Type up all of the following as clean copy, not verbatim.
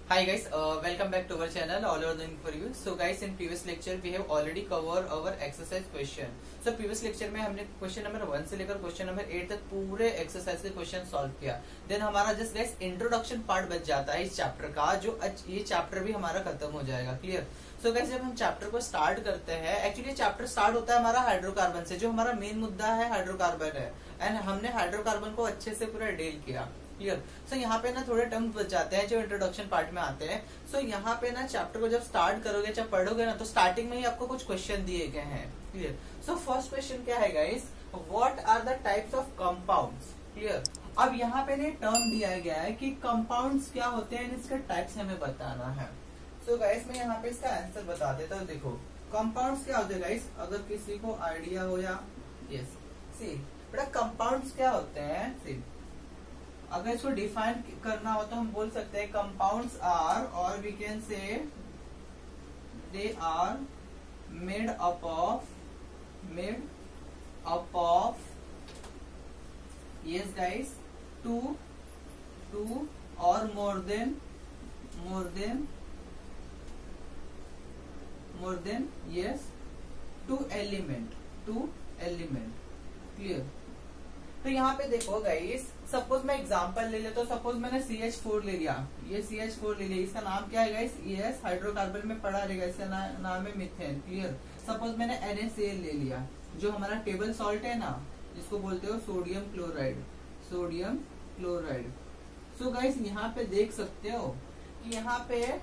Hi guys, welcome back to our channel All Over Doing For You. So guys, in previous lecture we have already covered our exercise question. So previous lecture में हमने question number 1 से लेकर question number 8 तक पूरे exercise के question solve किया. Then हमारा just guys introduction part बच जाता है इस चैप्टर का, जो ये चैप्टर भी हमारा खत्म हो जाएगा. क्लियर? सो गाइस, जब हम चैप्टर को स्टार्ट करते हैं, एक्चुअली चैप्टर स्टार्ट होता है हमारा हाइड्रोकार्बन से, जो हमारा मेन मुद्दा है हाइड्रोकार्बन है. एंड हमने हाइड्रोकार्बन को अच्छे से पूरा डील किया. क्लियर? सो यहाँ पे ना थोड़े टर्म्स बच जाते हैं जो इंट्रोडक्शन पार्ट में आते हैं. सो यहाँ पे ना चैप्टर को जब स्टार्ट करोगे, जब पढ़ोगे ना, तो स्टार्टिंग में ही आपको कुछ क्वेश्चन दिए गए हैं. क्लियर? सो फर्स्ट क्वेश्चन क्या है guys? What are the types of compounds? Clear? अब यहाँ पे टर्म दिया गया है कि कंपाउंड्स क्या होते हैं, इसके टाइप्स हमें बताना है. सो गाइस, मैं यहाँ पे इसका आंसर बता देता हूँ. देखो, कंपाउंड्स क्या होते हैं गाइस, अगर किसी को आइडिया हो या यस सी बेटा, कंपाउंड्स क्या होते हैं. सी, अगर इसको डिफाइन करना हो तो हम बोल सकते हैं कंपाउंड्स आर, और we can say they are made up of yes guys two और more than yes two element. Clear? तो यहाँ पे देखो गाइस, सपोज मैं एग्जांपल ले लेता हूँ. सपोज मैंने CH4 ले लिया, ये CH4 ले लिया, इसका नाम क्या है गाइस? यस हाइड्रोकार्बन में पढ़ा रहेगा, इसका नाम है मीथेन. क्लियर? सपोज मैंने NaCl ले लिया, जो हमारा टेबल सॉल्ट है ना, जिसको बोलते हो सोडियम क्लोराइड. सो गाइस, यहाँ पे देख सकते हो कि यहाँ पे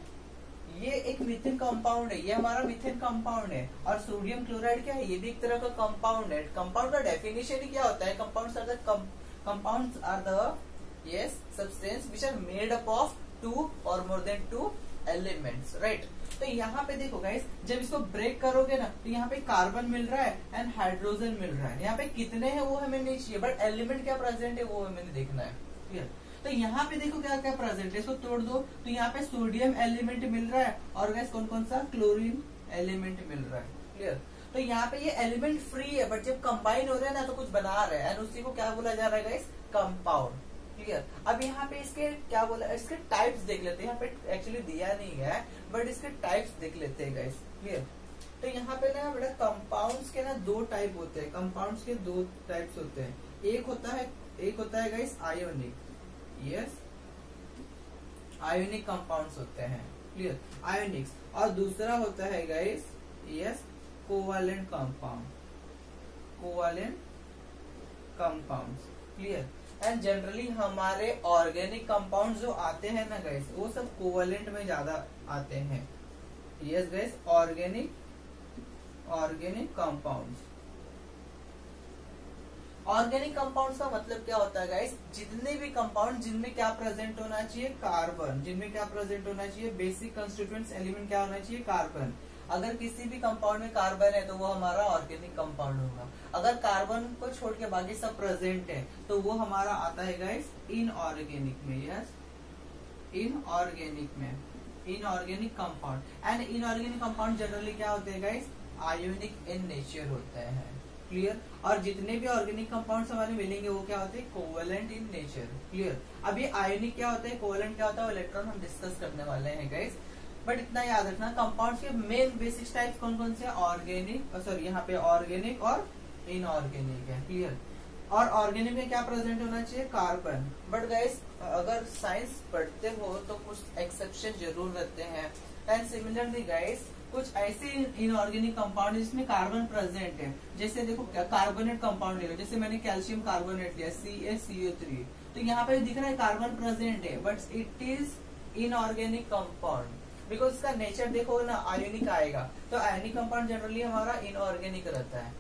ये एक मीथेन कंपाउंड है, ये हमारा मीथेन कंपाउंड है. और सोडियम क्लोराइड क्या है? ये भी एक तरह का कंपाउंड है. कंपाउंड का डेफिनेशन ही क्या होता है? Compounds are the yes substance which are made up of 2 और मोर देन 2 एलिमेंट्स. राइट? तो यहाँ पे देखो गाइस, जब इसको ब्रेक करोगे ना, तो यहाँ पे कार्बन मिल रहा है एंड हाइड्रोजन मिल रहा है. यहाँ पे कितने हैं वो हमें नहीं चाहिए, बट एलिमेंट क्या प्रेजेंट है वो हमें देखना है. क्लियर? तो यहाँ पे देखो क्या क्या प्रेजेंट है, इसको तोड़ दो तो यहाँ पे सोडियम एलिमेंट मिल रहा है, और गैस कौन कौन सा? क्लोरीन एलिमेंट मिल रहा है. क्लियर? तो यहाँ पे ये एलिमेंट फ्री है, बट जब कंबाइन हो रहे हैं ना तो कुछ बना रहे हैं, एंड उसी को क्या बोला जा रहा है गाइस? कंपाउंड. क्लियर? अब यहाँ पे इसके क्या बोला, इसके टाइप्स देख लेते हैं. यहाँ पे एक्चुअली दिया नहीं है, बट इसके टाइप्स देख लेते हैं गाइस. क्लियर? तो यहाँ पे ना बेटा, कंपाउंड्स के ना 2 टाइप होते हैं. कंपाउंड्स के 2 टाइप्स होते हैं. एक होता है guys ionic. Yes, ionic compounds होते हैं. क्लियर? आयोनिक्स. और दूसरा होता है guys yes covalent compounds. Clear? And generally हमारे ऑर्गेनिक कंपाउंड जो आते हैं ना गाइस, वो सब कोवालेंट में ज्यादा आते हैं. Yes guys, organic compounds. Organic compounds का मतलब क्या होता है गाइस? जितने भी कंपाउंड जिनमें क्या प्रेजेंट होना चाहिए? कार्बन. जिनमें क्या प्रेजेंट होना चाहिए? बेसिक कंस्टिट्यूएंट्स एलिमेंट क्या होना चाहिए? कार्बन. अगर किसी भी कंपाउंड में कार्बन है तो वो हमारा ऑर्गेनिक कंपाउंड होगा. अगर कार्बन को छोड़ के बाकी सब प्रेजेंट है तो वो हमारा आता है गाइस इनऑर्गेनिक में. Yes, inorganic compound. And inorganic compound generally क्या होते हैं गाइस? आयोनिक इन नेचर होते हैं. क्लियर? और जितने भी ऑर्गेनिक कंपाउंड्स हमारे मिलेंगे वो क्या होते हैं? Covalent in nature. क्लियर? अब ये आयोनिक क्या होता है, कोवेलेंट क्या होता है, इलेक्ट्रॉन हम डिस्कस करने वाले हैं गाइस. बट इतना याद रखना, कंपाउंड्स के मेन बेसिक टाइप्स कौन कौन से? ऑर्गेनिक, सॉरी यहाँ पे ऑर्गेनिक और इनऑर्गेनिक है. क्लियर? और ऑर्गेनिक में क्या प्रेजेंट होना चाहिए? कार्बन. बट गाइस, अगर साइंस पढ़ते हो तो कुछ एक्सेप्शन जरूर रहते हैं. एंड सिमिलरली गाइस, कुछ ऐसे इनऑर्गेनिक कंपाउंड जिसमें कार्बन प्रेजेंट है, जैसे देखो कार्बोनेट कंपाउंड ले लो, जैसे मैंने कैल्शियम कार्बोनेट लिया CaCO3, तो यहाँ पे दिख रहा है कार्बन प्रेजेंट है, but it is inorganic compound. Because इसका नेचर देखो ना, आयोनिक आएगा. तो आयोनिक कंपाउंड जनरली हमारा इनऑर्गेनिक रहता है.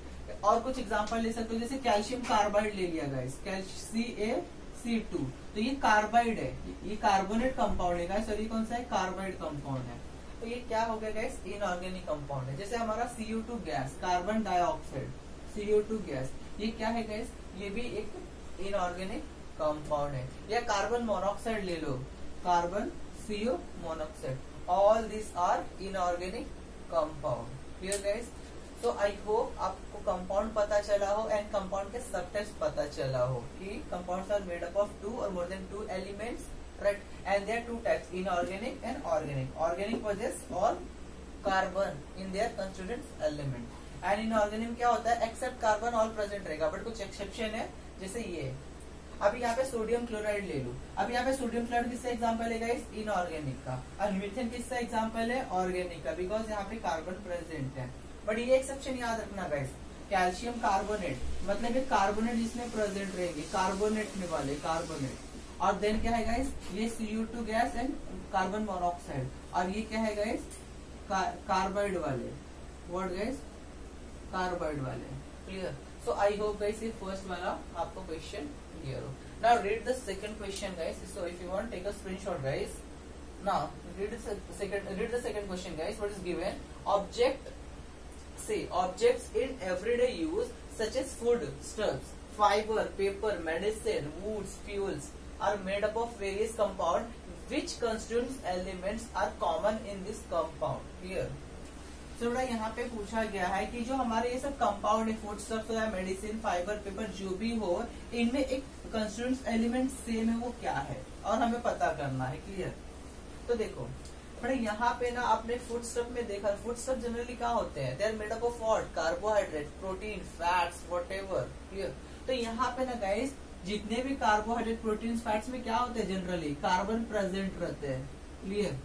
और कुछ एग्जांपल ले सकते हो, जैसे कैल्शियम कार्बाइड ले लिया गाइस, CaC2, तो ये कार्बाइड है, ये कार्बोनेट कंपाउंड है. सॉरी, कौन सा है? कार्बाइड कंपाउंड है. तो ये क्या हो गया गाइस? इनऑर्गेनिक कंपाउंड है. जैसे हमारा CO2 gas, carbon dioxide, CO2 gas, ये क्या है गाइस? ये भी एक इनऑर्गेनिक कंपाउंड है. या कार्बन मोनोऑक्साइड ले लो, carbon CO monoxide, all this are inorganic compound. Clear guys? तो आई होप आपको कंपाउंड पता चला हो एंड कंपाउंड के सब टाइप्स पता चला हो कि compounds are made up of 2 और more than 2 elements. right? And there are two types, inorganic and organic. Organic possess all carbon in their constituent element, and inorganic क्या होता है, except carbon all present रहेगा, but कुछ exception है, जैसे ये अभी यहाँ पे सोडियम क्लोराइड ले लूं, अब यहाँ पे सोडियम क्लोराइड किसका एग्जांपल है गाइस, इनऑर्गेनिक का, और मीथेन किसका एग्जांपल है, ऑर्गेनिक का, बिकॉज यहाँ पे कार्बन प्रेजेंट है। बट ये एक्सेप्शन याद रखना गाइस, कैल्शियम कार्बोनेट मतलब ये कार्बोनेट जिसमें प्रेजेंट रहेंगे, कार्बोनेट में वाले कार्बोनेट, और देन क्या है गाइस, ये CO2 gas and carbon monoxide, और ये क्या है गाइस, कार्बाइड वाले, व्हाट गाइस, कार्बाइड वाले, क्लियर। सो आई होप गाइस ये फर्स्ट वाला आपको क्वेश्चन क्लियर हो। Now read the second question guys. So if you want take a screenshot guys. Now read the second question guys. What is given? Objects in everyday use such as food stuffs, fiber, paper, medicine, woods, fuels are made up of various compounds. Which constituent elements are common in this compound? Clear? तो बेटा यहाँ पे पूछा गया है कि जो हमारे ये सब कंपाउंड है, फूड स्टफ्स या मेडिसिन, फाइबर, पेपर, जो भी हो, इनमें एक कंस्टिट्यूएंट एलिमेंट सेम है, वो क्या है, और हमें पता करना है। क्लियर? तो देखो बेटा यहाँ पे ना आपने फूड स्टफ में देखा, फूड स्टफ जनरली क्या होते हैं, they are made up of what, carbohydrate, protein, fats, whatever. Clear? तो यहाँ पे ना गाइस जितने भी कार्बोहाइड्रेट, प्रोटीन, फैट्स में क्या होते हैं, जनरली कार्बन प्रेजेंट रहते हैं। क्लियर?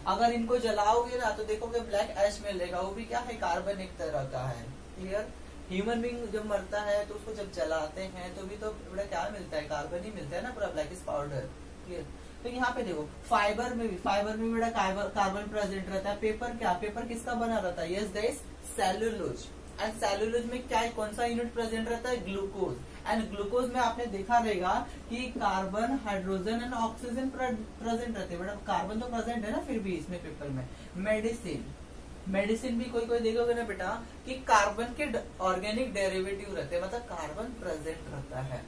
अगर इनको जलाओगे ना तो देखोगे ब्लैक ऐश मिलेगा, वो भी क्या है, कार्बन एक तरह का है। क्लियर? ह्यूमन बींग जब मरता है तो उसको जब जलाते हैं तो भी तो बड़ा क्या मिलता है, कार्बन ही मिलता है ना, पूरा ब्लैक पाउडर। क्लियर? तो यहाँ पे देखो फाइबर में भी बड़ा कार्बन प्रेजेंट रहता है। पेपर क्या, पेपर किसका बना रहता है, yes guys, cellulose, and cellulose में क्या है, कौन सा यूनिट प्रेजेंट रहता है, ग्लूकोज, एंड ग्लूकोज में आपने देखा रहेगा कि carbon, hydrogen and oxygen present रहते हैं, बट कार्बन तो प्रेजेंट है ना फिर भी इसमें पेपर में। मेडिसिन भी कोई देखोगे ना बेटा कि कार्बन के ऑर्गेनिक डेरिवेटिव रहते हैं, मतलब कार्बन प्रेजेंट रहता है।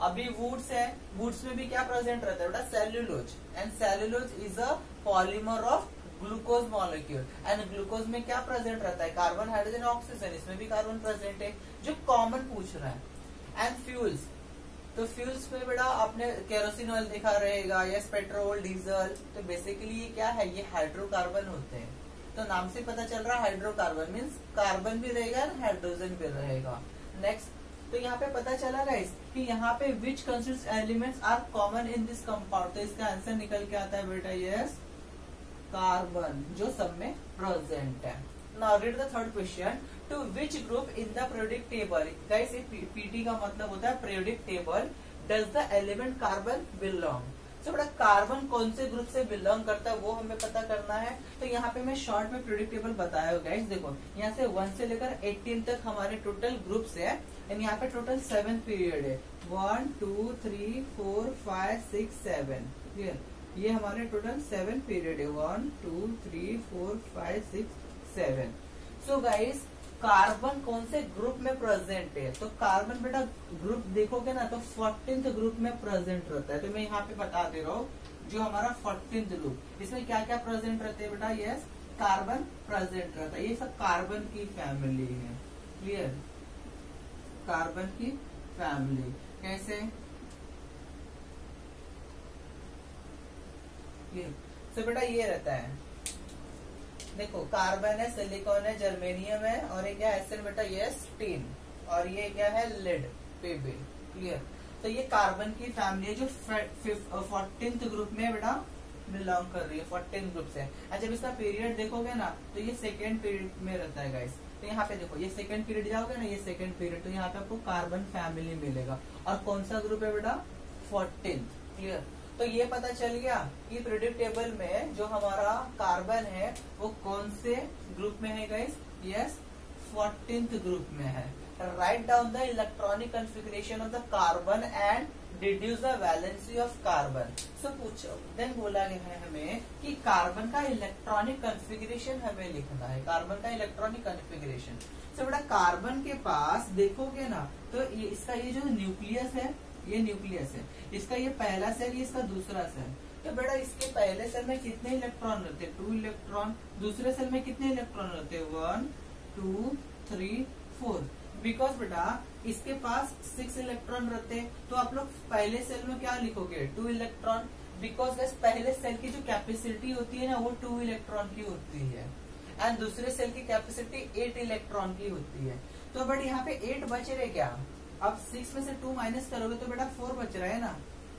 अभी वुड्स है, वुड्स में भी क्या प्रेजेंट रहता है बेटा, cellulose, and cellulose is a polymer of glucose molecule, and glucose में क्या प्रेजेंट रहता है, कार्बन, हाइड्रोजन, ऑक्सीजन, इसमें भी कार्बन प्रेजेंट है, जो कॉमन पूछ रहा है। एंड फ्यूल्स, तो फ्यूल्स में बेटा आपने केरोसिन ऑयल देखा रहेगा, यस, पेट्रोल, डीजल, तो बेसिकली ये क्या है, ये हाइड्रोकार्बन होते हैं। तो नाम से पता चल रहा है हाइड्रोकार्बन मीन्स कार्बन भी रहेगा और हाइड्रोजन भी रहेगा। नेक्स्ट, तो यहाँ पे पता चला गाइस कि यहाँ पे which constituent elements are common in this compound, तो इसका आंसर निकल के आता है बेटा, यस, कार्बन, जो सब में प्रेजेंट है। Now read the third question, to which group in the periodic table, guys ये पीटी का मतलब होता है periodic table, does the element carbon belong. तो बड़ा कार्बन कौन से ग्रुप से बिलोंग करता है वो हमें पता करना है। तो यहाँ पे मैं शॉर्ट में पीरियोडिक टेबल बताया हो गाइस, देखो यहाँ से 1 से लेकर 18 तक हमारे टोटल ग्रुप्स है, एंड यहाँ पे टोटल 7 पीरियड है, 1 2 3 4 5 6 7। क्लियर? ये हमारे टोटल 7 पीरियड है, 1 2 3 4 5 6 7। सो गाइस कार्बन कौन से ग्रुप में प्रेजेंट है, तो कार्बन बेटा ग्रुप देखोगे ना तो 14th ग्रुप में प्रेजेंट रहता है। तो मैं यहाँ पे बता दे रहा हूँ, जो हमारा 14th ग्रुप, इसमें क्या क्या प्रेजेंट रहते हैं बेटा, यस, कार्बन प्रेजेंट रहता है। ये सब कार्बन की फैमिली है। क्लियर? कार्बन की फैमिली कैसे, क्लियर? तो बेटा ये रहता है, देखो कार्बन है, सिलिकॉन है, जर्मेनियम है, और ये क्या है, एसएन बेटा, यस, टीन, और ये क्या है, लेड, पेबे। क्लियर? तो ये कार्बन की फैमिली है जो 14th ग्रुप में बेटा बिलोंग कर रही है, 14th ग्रुप से। और जब इसका पीरियड देखोगे ना तो ये 2nd पीरियड में रहता है गाइस। तो यहाँ पे देखो ये 2nd पीरियड जाओगे ना, ये 2nd पीरियड, तो यहाँ पे आपको कार्बन फैमिली मिलेगा, और कौन सा ग्रुप है बेटा, 14th। क्लियर? तो ये पता चल गया कि पीरियोडिक टेबल में जो हमारा कार्बन है वो कौन से ग्रुप में है गाइस, यस, 14th ग्रुप में है। Right down the electronic configuration of the carbon and deduce the valency of carbon. So पूछो देन बोला गया है हमें कि कार्बन का इलेक्ट्रॉनिक कॉन्फ़िगरेशन हमें लिखना है, कार्बन का इलेक्ट्रॉनिक कॉन्फ़िगरेशन। सो बेटा कार्बन के पास देखोगे ना तो ये इसका ये जो न्यूक्लियस है, ये न्यूक्लियस है, इसका ये पहला सेल, ये इसका दूसरा सेल। तो बेटा इसके पहले सेल में कितने इलेक्ट्रॉन रहते हैं, 2 इलेक्ट्रॉन, दूसरे सेल में कितने इलेक्ट्रॉन रहते हैं, 1 2 3 4। बिकॉज बेटा इसके पास 6 इलेक्ट्रॉन रहते हैं, तो आप लोग पहले सेल में क्या लिखोगे, 2 इलेक्ट्रॉन, बिकॉज गैस पहले सेल की जो कैपेसिटी होती है ना वो 2 इलेक्ट्रॉन की होती है एंड दूसरे सेल की कैपेसिटी 8 इलेक्ट्रॉन की होती है। तो बट यहाँ पे 8 बच रहे क्या, अब 6 में से 2 माइनस करोगे तो बेटा 4 बच रहा है ना।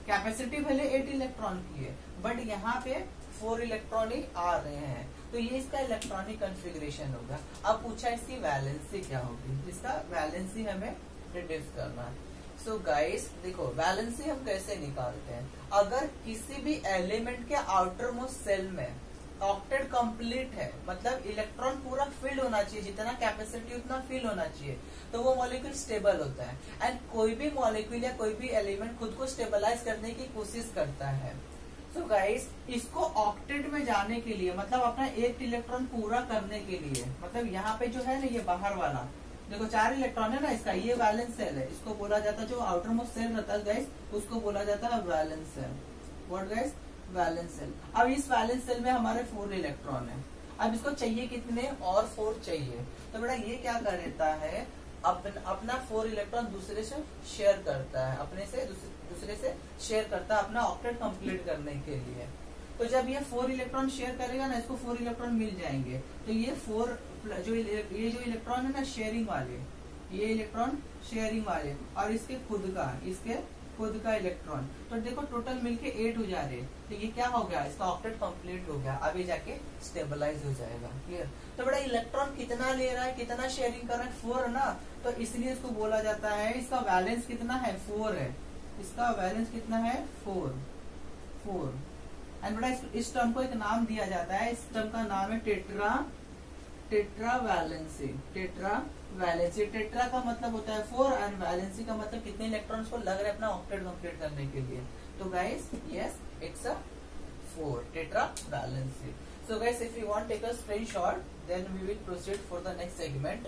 कैपेसिटी भले 8 इलेक्ट्रॉन की है बट यहाँ पे 4 इलेक्ट्रॉन ही आ रहे हैं, तो ये इसका इलेक्ट्रॉनिक कॉन्फ़िगरेशन होगा। अब पूछा इसकी वैलेंसी क्या होगी, इसका वैलेंसी हमें डिड्यूस करना है। सो गाइस देखो वैलेंसी हम कैसे निकालते हैं, अगर किसी भी एलिमेंट के आउटर मोस्ट सेल में ऑक्टेट कंप्लीट है, मतलब इलेक्ट्रॉन पूरा फिल होना चाहिए, जितना कैपेसिटी उतना फिल होना चाहिए, तो वो मॉलिक्यूल स्टेबल होता है। एंड कोई भी मॉलिक्यूल या कोई भी एलिमेंट खुद को स्टेबलाइज करने की कोशिश करता है। सो गाइस इसको ऑक्टेट में जाने के लिए, मतलब अपना एक इलेक्ट्रॉन पूरा करने के लिए, मतलब यहाँ पे जो है ना ये बाहर वाला देखो 4 इलेक्ट्रॉन है ना इसका, ये वैलेंस सेल है, इसको बोला जाता है जो आउटर मोस्ट सेल रहता है गाइस उसको बोला जाता है valence shell. What guys, valence shell. अब इस वैलेंस सेल में हमारे 4 इलेक्ट्रॉन है, अब इसको चाहिए कितने, और 4 चाहिए। तो बेटा ये क्या कर देता है, अपना 4 इलेक्ट्रॉन दूसरे से शेयर करता है, अपने से दूसरे से शेयर करता है अपना ऑक्टेट कंप्लीट करने के लिए। तो जब ये 4 इलेक्ट्रॉन शेयर करेगा ना, इसको 4 इलेक्ट्रॉन मिल जाएंगे, तो ये 4 जो इलेक्ट्रॉन है ना शेयरिंग वाले, ये इलेक्ट्रॉन शेयरिंग वाले और इसके खुद का इलेक्ट्रॉन, तो देखो टोटल मिलके 8 हो जा रहे, तो ये क्या हो गया, इसका ऑक्टेट कंप्लीट हो गया, अभी जाके स्टेबलाइज हो जाएगा। क्लियर। तो बड़ा इलेक्ट्रॉन कितना ले रहा है, कितना शेयरिंग कर रहा है, 4 ना, तो इसलिए इसको बोला जाता है, इसका बैलेंस कितना है, 4 है, इसका बैलेंस कितना है, 4। एंड बेटा इस टर्म को एक नाम दिया जाता है, इस टर्म का नाम है टेट्रा वैलेंसी। टेट्रा का मतलब होता है 4 एंड वैलेंसी का मतलब कितने इलेक्ट्रॉन्स को लग रहे हैं अपना ऑक्टेट कंप्लीट करने के लिए। तो guys yes it's a 4 tetra valency. So guys if you want take a screenshot then we will proceed for the next segment.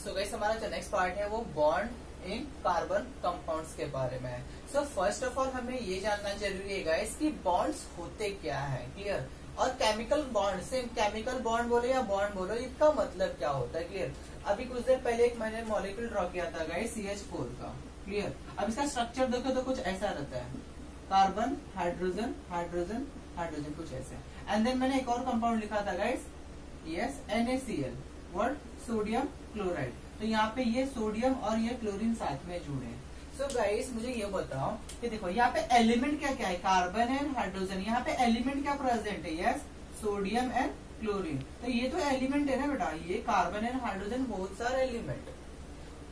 So guys हमारा जो नेक्स्ट पार्ट है वो बॉन्ड इन कार्बन कंपाउंड्स के बारे में है। सो फर्स्ट ऑफ ऑल हमें ये जानना जरूरी है गाइस कि बॉन्ड्स होते क्या है। क्लियर। और chemical bond, same chemical bond बोलो या बॉन्ड बोलो, इसका मतलब क्या होता है। क्लियर। अभी कुछ देर पहले एक मैंने मॉलिक्यूल ड्रॉ किया था गाइस CH4 का। क्लियर। अब इसका स्ट्रक्चर देखो तो कुछ ऐसा रहता है, कार्बन हाइड्रोजन हाइड्रोजन हाइड्रोजन, कुछ ऐसे। एंड देन मैंने एक और कंपाउंड लिखा था guys, yes NaCl, what, sodium chloride. तो यहाँ पे ये सोडियम और ये क्लोरीन साथ में जुड़े। सो गाइस मुझे ये बताओ कि देखो यहाँ पे एलिमेंट क्या क्या है, कार्बन एंड हाइड्रोजन। यहाँ पे एलिमेंट क्या प्रेजेंट है, यस सोडियम एंड क्लोरीन। तो ये तो एलिमेंट है ना बेटा, ये कार्बन एंड हाइड्रोजन बहुत सारे एलिमेंट।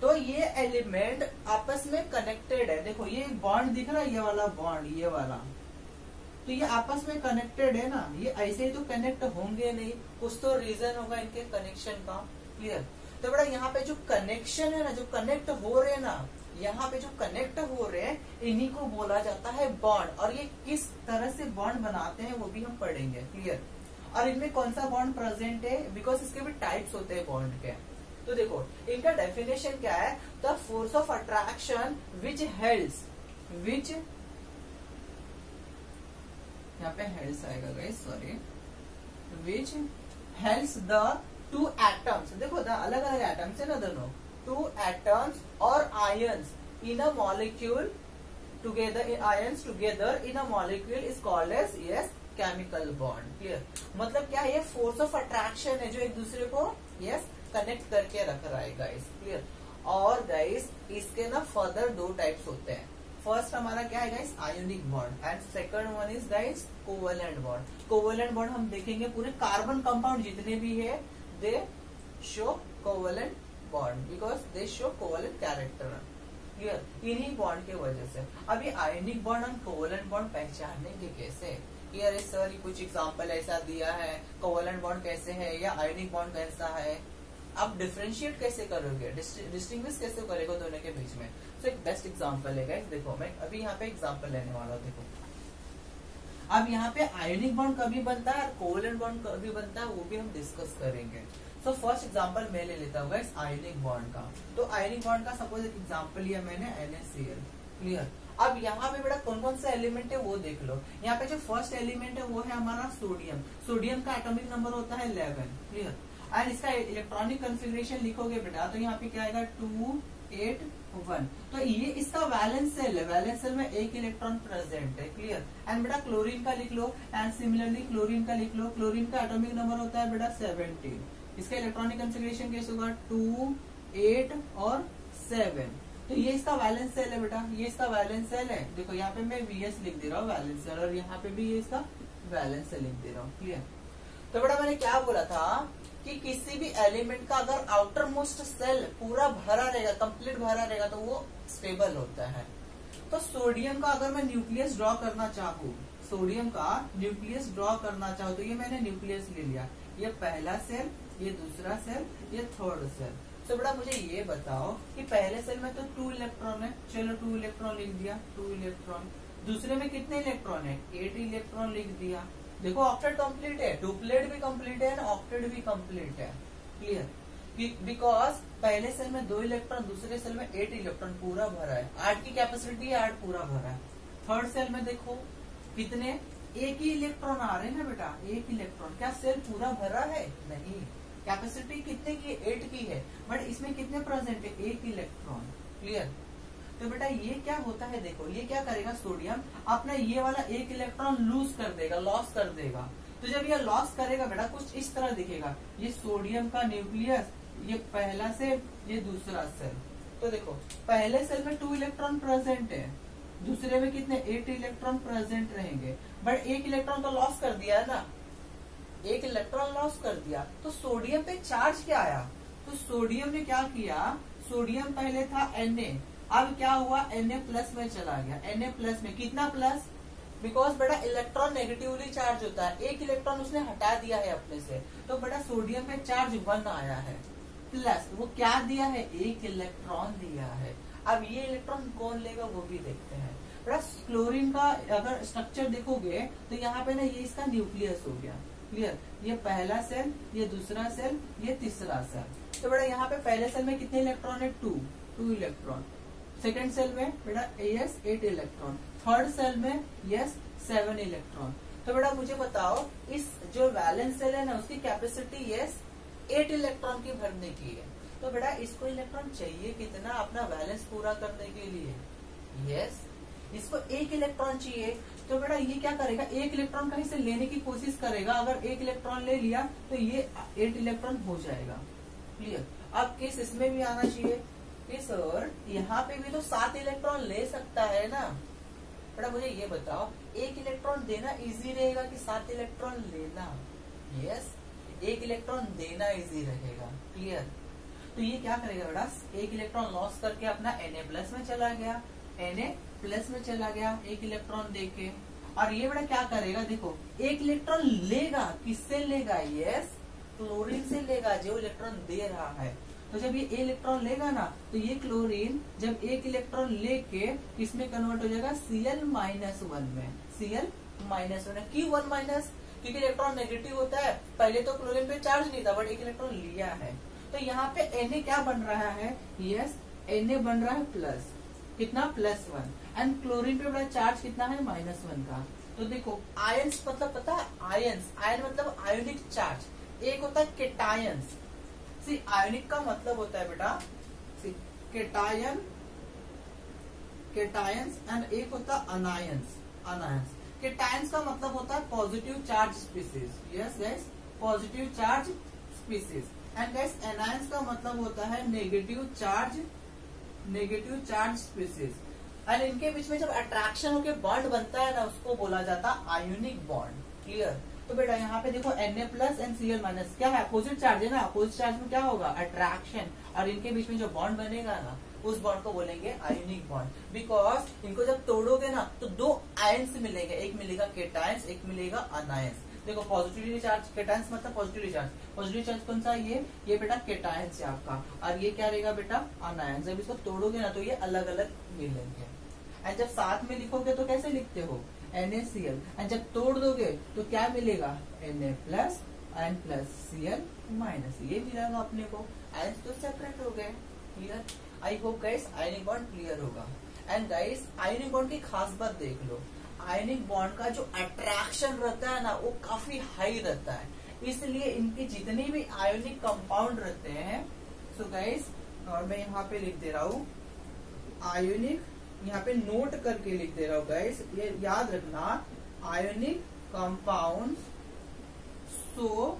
तो ये एलिमेंट आपस में कनेक्टेड है। देखो ये बॉन्ड दिख रहा है, ये वाला बॉन्ड, ये वाला, तो ये आपस में कनेक्टेड है ना। ये ऐसे ही तो कनेक्ट होंगे नहीं, कुछ तो रीजन होगा इनके कनेक्शन का। क्लियर। तो बड़ा यहाँ पे जो कनेक्शन है ना, जो कनेक्ट हो रहे हैं ना, यहाँ पे जो कनेक्ट हो रहे हैं, इन्हीं को बोला जाता है बॉन्ड। और ये किस तरह से बॉन्ड बनाते हैं वो भी हम पढ़ेंगे। क्लियर। और इनमें कौन सा बॉन्ड प्रेजेंट है, बिकॉज इसके भी टाइप्स होते हैं बॉन्ड के। तो देखो इनका डेफिनेशन क्या है, the force of attraction which holds, which यहाँ पे हेल्ड्स आएगा guys, sorry, which holds the 2 atoms. देखो द अलग अलग एटम्स है ना दोनों, 2 एटम्स और ions in a molecule together, ions together in a molecule is called as yes chemical bond. Clear. मतलब क्या है, ये फोर्स ऑफ अट्रैक्शन है जो एक दूसरे को यस कनेक्ट करके रख रहा है गाइस। क्लियर। और गाइस इसके ना फर्दर 2 टाइप्स होते हैं। फर्स्ट हमारा क्या है guys, ionic bond, and second one is guys covalent bond. Covalent bond हम देखेंगे पूरे कार्बन कंपाउंड जितने भी है, दे show covalent bond because they show covalent character. Clear. इन्हीं बॉन्ड के वजह से। अभी आयोनिक बॉन्ड और कोवेलेंट बॉन्ड पहचानेंगे कैसे। क्लियर सर कुछ एग्जांपल ऐसा दिया है, कोवेलेंट बॉन्ड कैसे है या आयोनिक बॉन्ड कैसा है, आप डिफरेंशिएट कैसे करोगे, डिस्टिंग्विश कैसे करेगा दोनों के बीच में। तो एक बेस्ट एग्जांपल है गाइस, देखो मैं अभी यहाँ पे एग्जांपल लेने वाला हूँ। देखो अब यहाँ पे आयोनिक बॉन्ड कभी बनता है और कोवेलेंट बॉन्ड कभी बनता है, वो भी हम डिस्कस करेंगे। सो फर्स्ट एग्जांपल मैं ले लेता हूँ गाइस आयोनिक बॉन्ड का। तो आयोनिक बॉन्ड का सपोज एक एग्जांपल लिया मैंने NaCl। क्लियर। अब यहाँ पे बेटा कौन कौन सा एलिमेंट है वो देख लो। यहाँ पे जो फर्स्ट एलिमेंट है वो है हमारा सोडियम। सोडियम का एटॉमिक नंबर होता है 11। क्लियर। एंड इसका इलेक्ट्रॉनिक कॉन्फ़िगरेशन लिखोगे बेटा तो यहाँ पे क्या आएगा, 2 8 1। तो ये इसका वैलेंस सेल है, वैलेंस सेल में एक इलेक्ट्रॉन प्रेजेंट है, क्लियर। एंड बेटा क्लोरीन का लिख लो, एंड सिमिलरली क्लोरीन का लिख लो। क्लोरीन का एटॉमिक नंबर होता है बेटा 17। इसका इलेक्ट्रॉनिक कंफिगरेशन कैसे होगा, 2 8 और 7। तो ये इसका वैलेंस सेल है बेटा, ये इसका वैलेंस सेल है। देखो यहाँ पे मैं VS लिख दे रहा हूँ वैलेंस सेल, और यहाँ पे भी ये इसका वैलेंस सेल लिख दे रहा हूँ, क्लियर। तो बेटा मैंने क्या बोला था कि किसी भी एलिमेंट का अगर आउटर मोस्ट सेल पूरा भरा रहेगा, कंप्लीट भरा रहेगा, तो वो स्टेबल होता है। तो सोडियम का अगर मैं न्यूक्लियस ड्रॉ करना चाहूँ, सोडियम का न्यूक्लियस ड्रॉ करना चाहूँ, तो ये मैंने न्यूक्लियस ले लिया। ये पहला सेल, ये दूसरा सेल, ये थर्ड सेल। तो बेटा मुझे ये बताओ कि पहले सेल में तो 2 इलेक्ट्रॉन है, चलो 2 इलेक्ट्रॉन लिख दिया, 2 इलेक्ट्रॉन। दूसरे में कितने इलेक्ट्रॉन है, 8 इलेक्ट्रॉन लिख दिया। देखो ऑक्टेट कंप्लीट है, डुप्लेट भी कंप्लीट है, ऑक्टेट भी कंप्लीट है, क्लियर। बिकॉज पहले सेल में 2 इलेक्ट्रॉन, दूसरे सेल में 8 इलेक्ट्रॉन पूरा भरा है। 8 की कैपेसिटी है, 8 पूरा भरा है। थर्ड सेल में देखो कितने, एक ही इलेक्ट्रॉन आ रहे हैं ना बेटा, एक इलेक्ट्रॉन। क्या सेल पूरा भरा है, नहीं। कैपेसिटी कितने की, 8 की है, बट इसमें कितने प्रेजेंट है, 1 इलेक्ट्रॉन, क्लियर। तो बेटा ये क्या होता है, देखो ये क्या करेगा, सोडियम अपना ये वाला 1 इलेक्ट्रॉन लूज कर देगा, लॉस कर देगा। तो जब ये लॉस करेगा बेटा कुछ इस तरह दिखेगा, ये सोडियम का न्यूक्लियस, ये पहला सेल, ये दूसरा सेल। तो देखो पहले सेल में 2 इलेक्ट्रॉन प्रेजेंट है, दूसरे में कितने, 8 इलेक्ट्रॉन प्रेजेंट रहेंगे, बट 1 इलेक्ट्रॉन तो लॉस कर दिया है ना, 1 इलेक्ट्रॉन लॉस कर दिया। तो सोडियम पे चार्ज क्या आया, तो सोडियम ने क्या किया, सोडियम पहले था Na, अब क्या हुआ, Na प्लस में चला गया। Na प्लस में कितना प्लस, बिकॉज बेटा इलेक्ट्रॉन नेगेटिवली चार्ज होता है, 1 इलेक्ट्रॉन उसने हटा दिया है अपने से, तो बेटा सोडियम पे चार्ज 1 आया है, प्लस वो क्या दिया है, 1 इलेक्ट्रॉन दिया है। अब ये इलेक्ट्रॉन कौन लेगा वो भी देखते हैं। बेटा क्लोरीन का अगर स्ट्रक्चर देखोगे तो यहाँ पे ना ये इसका न्यूक्लियस हो गया, क्लियर। ये पहला सेल, ये दूसरा सेल, ये तीसरा सेल। तो बेटा यहाँ पे पहले सेल में कितने इलेक्ट्रॉन है, 2 इलेक्ट्रॉन। सेकेंड सेल में बेटा यस 8 इलेक्ट्रॉन, थर्ड सेल में यस 7 इलेक्ट्रॉन। तो बेटा मुझे बताओ इस जो वैलेंस सेल है ना उसकी कैपेसिटी यस 8 इलेक्ट्रॉन की भरने की है। तो बेटा इसको इलेक्ट्रॉन चाहिए कितना अपना बैलेंस पूरा करने के लिए, यस इसको 1 इलेक्ट्रॉन चाहिए। तो बेटा ये क्या करेगा, 1 इलेक्ट्रॉन कहीं से लेने की कोशिश करेगा, अगर 1 इलेक्ट्रॉन ले लिया तो ये 8 इलेक्ट्रॉन हो जाएगा, क्लियर। अब केस इसमें भी आना चाहिए कि सर यहाँ पे भी तो 7 इलेक्ट्रॉन ले सकता है ना। बेटा मुझे ये बताओ 1 इलेक्ट्रॉन देना इजी रहेगा कि 7 इलेक्ट्रॉन लेना, यस 1 इलेक्ट्रॉन देना इजी रहेगा, क्लियर। तो ये क्या करेगा बेटा, 1 इलेक्ट्रॉन लॉस करके अपना Na प्लस में चला गया, Na प्लस में चला गया 1 इलेक्ट्रॉन देके। और ये बेटा क्या करेगा, देखो 1 इलेक्ट्रॉन लेगा, किससे लेगा, यस क्लोरीन से लेगा जो इलेक्ट्रॉन दे रहा है। तो जब ये इलेक्ट्रॉन लेगा ना तो ये क्लोरीन जब 1 इलेक्ट्रॉन लेके किसमें कन्वर्ट हो जाएगा, Cl-1 में, Cl-1 क्यों 1 माइनस, क्योंकि इलेक्ट्रॉन नेगेटिव होता है। पहले तो क्लोरीन पे चार्ज नहीं था बट 1 इलेक्ट्रॉन लिया है। तो यहाँ पे Na क्या बन रहा है, यस Na बन रहा है प्लस, कितना +1, एंड क्लोरीन पे बड़ा चार्ज कितना है, -1 का। तो देखो आयंस मतलब पता है, आयन मतलब आयोनिक चार्ज। एक होता है केटायंस, सी आयोनिक का मतलब होता है बेटा केटायंस एंड एक होता है अनायंस। केटायंस का मतलब होता है positive charge species, yes guys positive charge species. And guys anions का मतलब होता है नेगेटिव चार्ज स्पीसीज। एंड इनके बीच में जब अट्रैक्शन होकर बॉन्ड बनता है ना उसको बोला जाता है आयोनिक बॉन्ड, क्लियर। तो बेटा यहाँ पे देखो Na plus and Cl minus क्या है, अपोजिट चार्ज है ना, अपोजिट चार्ज में क्या होगा, अट्रैक्शन, और इनके बीच में जो बॉन्ड बनेगा ना उस बॉन्ड को बोलेंगे आयोनिक बॉन्ड। बिकॉज इनको जब तोड़ोगे ना तो 2 आयंस मिलेंगे, एक मिलेगा केटायंस, एक मिलेगा अनायंस। देखो पॉजिटिवली चार्ज केटायंस मतलब पॉजिटिवली चार्ज कौन सा, ये बेटा केटायंस है आपका, और ये क्या रहेगा बेटा अनायंस। जब इसको तोड़ोगे ना तो ये अलग अलग मिलेंगे। एंड जब साथ में लिखोगे तो कैसे लिखते हो, NaCl, एंड जब तोड़ दोगे तो क्या मिलेगा, Na plus N plus Cl minus, ये मिलेगा अपने को। आयंस तो सेपरेट हो गए, clear. I hope guys ionic bond clear होगा। एंड गाइस आयनिक बॉन्ड की खास बात देख लो, आयनिक बॉन्ड का जो अट्रैक्शन रहता है ना वो काफी हाई रहता है, इसलिए इनके जितने भी आयोनिक कंपाउंड रहते हैं, सो गाइस और मैं यहाँ पे लिख दे रहा हूँ आयोनिक, यहाँ पे नोट करके लिख दे रहा हूँ गाइस, ये याद रखना, ionic compounds so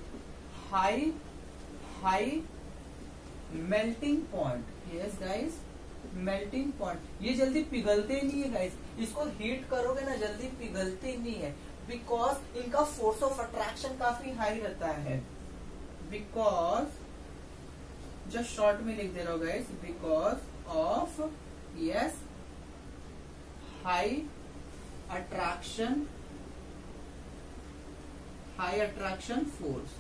high melting point. Yes guys, melting point, ये जल्दी पिघलते नहीं है गाइस, इसको हीट करोगे ना जल्दी पिघलते नहीं है, बिकॉज इनका फोर्स ऑफ अट्रैक्शन काफी हाई रहता है। बिकॉज जस्ट शॉर्ट में लिख दे रहा हूँ guys, because of yes high attraction force.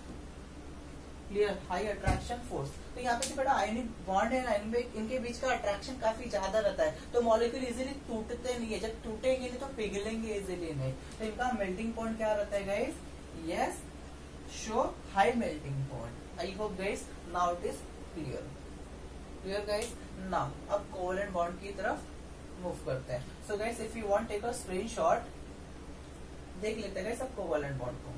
Clear, high attraction force. तो यहाँ पे जो बड़ा आयनिक बॉन्ड है ना, इनमें इनके बीच का अट्रैक्शन काफी ज्यादा रहता है, तो मॉलिक्यूल इजीली टूटते नहीं है, जब टूटेंगे नहीं तो पिघलेंगे इजीली नहीं। तो इनका मेल्टिंग पॉइंट क्या रहता है guys? Yes, show high melting point. I hope guys now it is clear guys. Now अब कोवेलेंट बॉन्ड की तरफ मूव करते हैं। So guys if you want take a screenshot, देख लेते हैं गाइस अब कोवेलेंट बॉन्ड को।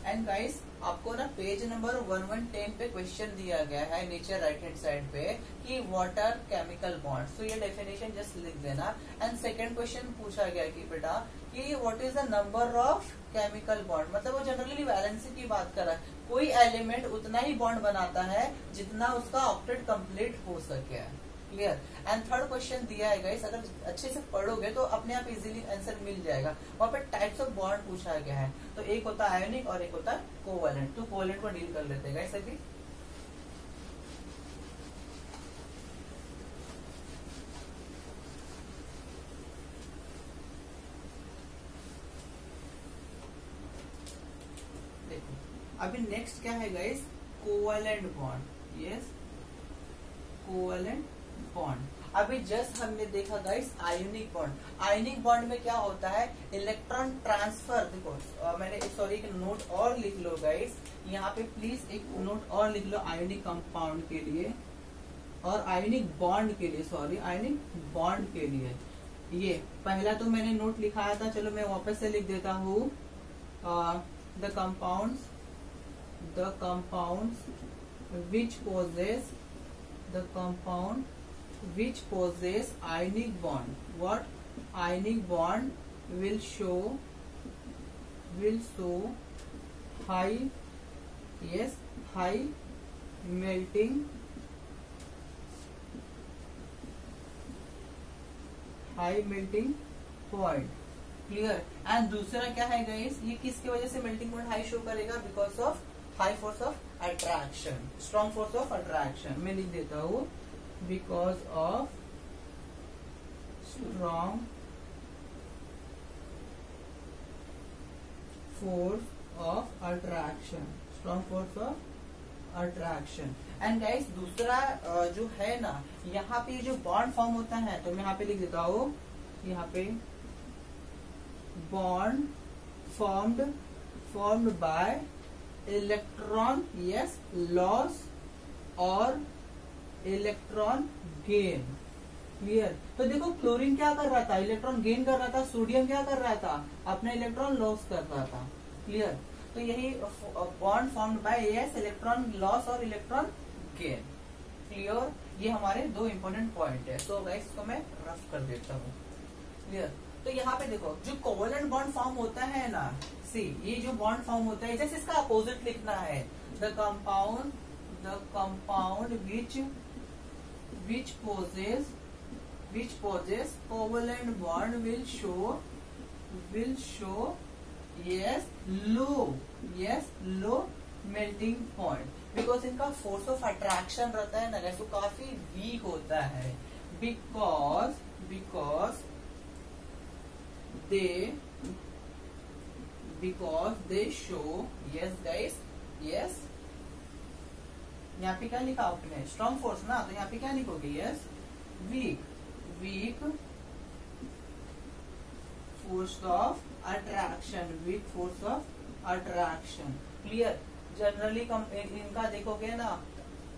एंड गाइस आपको ना पेज नंबर 1110 पे क्वेश्चन दिया गया है नीचे राइट हैंड साइड पे कि व्हाट आर केमिकल बॉन्ड्स। तो ये डेफिनेशन जस्ट लिख देना। एंड सेकंड क्वेश्चन पूछा गया कि बेटा कि what is the number of chemical bond, मतलब वो जनरली वैलेंसी की बात कर रहा है, कोई एलिमेंट उतना ही बॉन्ड बनाता है जितना उसका ऑक्टेट कंप्लीट हो सके। क्लियर। एंड थर्ड क्वेश्चन दिया है गाइस, अगर अच्छे से पढ़ोगे तो अपने आप इजीली आंसर मिल जाएगा। वहाँ पे टाइप्स ऑफ बॉन्ड पूछा गया है, तो एक होता है आयोनिक और एक होता है कोवेलेंट। तो कोवेलेंट को डील कर लेते हैं गाइस अभी। देखो अभी नेक्स्ट क्या है guys? Covalent bond. Yes, covalent bond. अभी जस्ट हमने देखा guys ionic bond. Ionic bond में क्या होता है? Electron transfer. देखो मैंने सॉरी एक नोट और लिख लो गाइस, यहाँ पे प्लीज एक नोट और लिख लो आयोनिक कंपाउंड के लिए और आयोनिक बॉन्ड के लिए, सॉरी आयोनिक बॉन्ड के लिए। ये पहला तो मैंने नोट लिखाया था, चलो मैं वापस से लिख देता हूँ। The compounds which possess the compound which possess ionic bond, what ionic bond will show high, yes, high melting point। Clear. And दूसरा क्या है गाइस? ये किसकी वजह से मेल्टिंग पॉइंट हाई शो करेगा? Because of high force of attraction, strong force of attraction. मैं लिख देता हूँ because of strong force of attraction, strong force of attraction. And guys दूसरा जो है ना, यहाँ पे जो बॉन्ड फॉर्म होता है, तो मैं यहाँ पे लिख देता हूँ, यहाँ पे bond formed by electron yes loss और इलेक्ट्रॉन गेन। क्लियर। तो देखो क्लोरीन क्या कर रहा था? इलेक्ट्रॉन गेन कर रहा था। सोडियम क्या कर रहा था? अपना इलेक्ट्रॉन लॉस कर रहा था। क्लियर। तो यही bond formed by yes electron loss और इलेक्ट्रॉन गेन। क्लियर। ये हमारे दो इंपॉर्टेंट पॉइंट है। तो गाइस इसको मैं रफ कर देता हूँ। क्लियर। तो यहाँ पे देखो जो कोवेलेंट बॉन्ड फॉर्म होता है ना, सी ये जो बॉन्ड फॉर्म होता है जैसे इसका अपोजिट लिखना है, the compound which possess covalent bond will show yes low melting point, because इनका फोर्स ऑफ अट्रैक्शन रहता है ना गाइस, वो काफी वीक होता है। Because they show, yes guys, yes, यहाँ पे क्या लिखा आपने? स्ट्रॉन्ग फोर्स ना, तो यहाँ पे क्या लिखोगे? Yes, weak force of attraction. Clear. Generally इनका देखोगे ना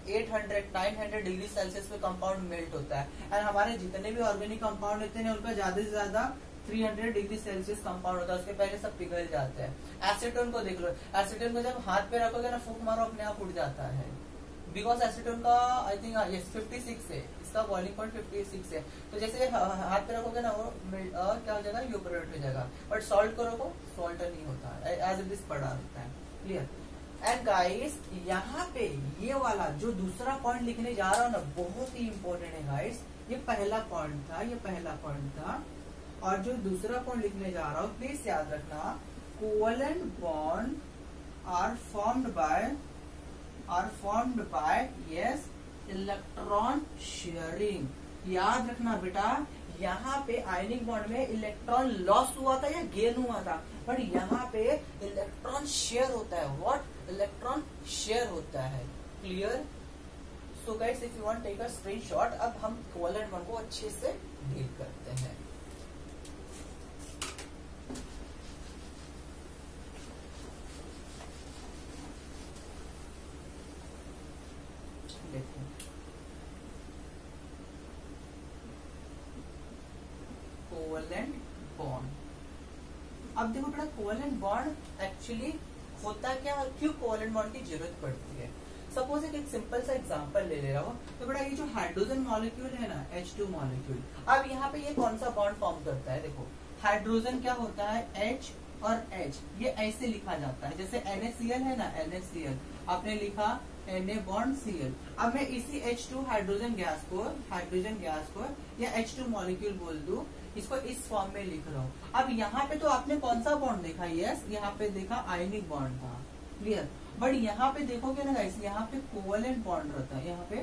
800-900 डिग्री सेल्सियस पे कंपाउंड मेल्ट होता है। एंड हमारे जितने भी ऑर्गेनिक कंपाउंड होते हैं उनका ज्यादा से ज्यादा 300 डिग्री सेल्सियस कंपाउंड होता है, उसके पहले सब पिघल जाते हैं। एसीटोन को देख लो, एसीटोन को जब हाथ पे रखोगे ना, फूंक मारो अपने आप उड़ जाता है। बिकॉज एसीटोन का आई थिंक यस 56 है, इसका बॉइलिंग पॉइंट 56 है। तो जैसे हाथ पे रखोगे ना वो क्या हो जाएगा, यूपरेट हो जाएगा। बट सॉल्ट को रखो, सॉल्ट नहीं होता, एज इट इज पड़ा रहता है। क्लियर। एंड गाइस यहाँ पे ये वाला जो दूसरा पॉइंट लिखने जा रहा हूँ ना, बहुत ही इंपॉर्टेंट है गाइस। ये पहला पॉइंट था, ये पहला पॉइंट था, और जो दूसरा पॉइंट लिखने जा रहा हूँ प्लीज याद रखना, covalent bond are formed by yes electron sharing. याद रखना बेटा, यहाँ पे आयनिक बॉन्ड में इलेक्ट्रॉन लॉस हुआ था या गेन हुआ था, बट यहाँ पे इलेक्ट्रॉन शेयर होता है। व्हाट? इलेक्ट्रॉन शेयर होता है। Clear. So guys if you want take a screenshot. अब हम कोवेलेंट बॉन्ड को अच्छे से डील करते हैं। देखो कोवेलेंट बॉन्ड। अब देखो बेटा, कोवेलेंट बॉन्ड एक्चुअली होता क्या और क्यों कोवेलेंट बॉन्ड की जरूरत पड़ती है। सपोज एक सिंपल सा एग्जांपल ले रहा हूँ। तो बेटा ये जो हाइड्रोजन मॉलिक्यूल है ना, H2 मॉलिक्यूल, अब यहाँ पे ये कौन सा बॉन्ड फॉर्म करता है। देखो हाइड्रोजन क्या होता है, H और H, ये ऐसे लिखा जाता है। जैसे NaCl है ना, NaCl आपने लिखा Na बॉन्ड Cl। अब मैं इसी H2 हाइड्रोजन गैस को या H2 मॉलिक्यूल बोल दूं, इसको इस फॉर्म में लिख रहा हूँ। अब यहाँ पे तो आपने कौन सा बॉन्ड देखा, यस यहाँ पे देखा आयनिक बॉन्ड था। क्लियर। बट यहाँ पे देखोगे ना गाइस, यहाँ पे कोवेलेंट बॉन्ड रहता है, यहाँ पे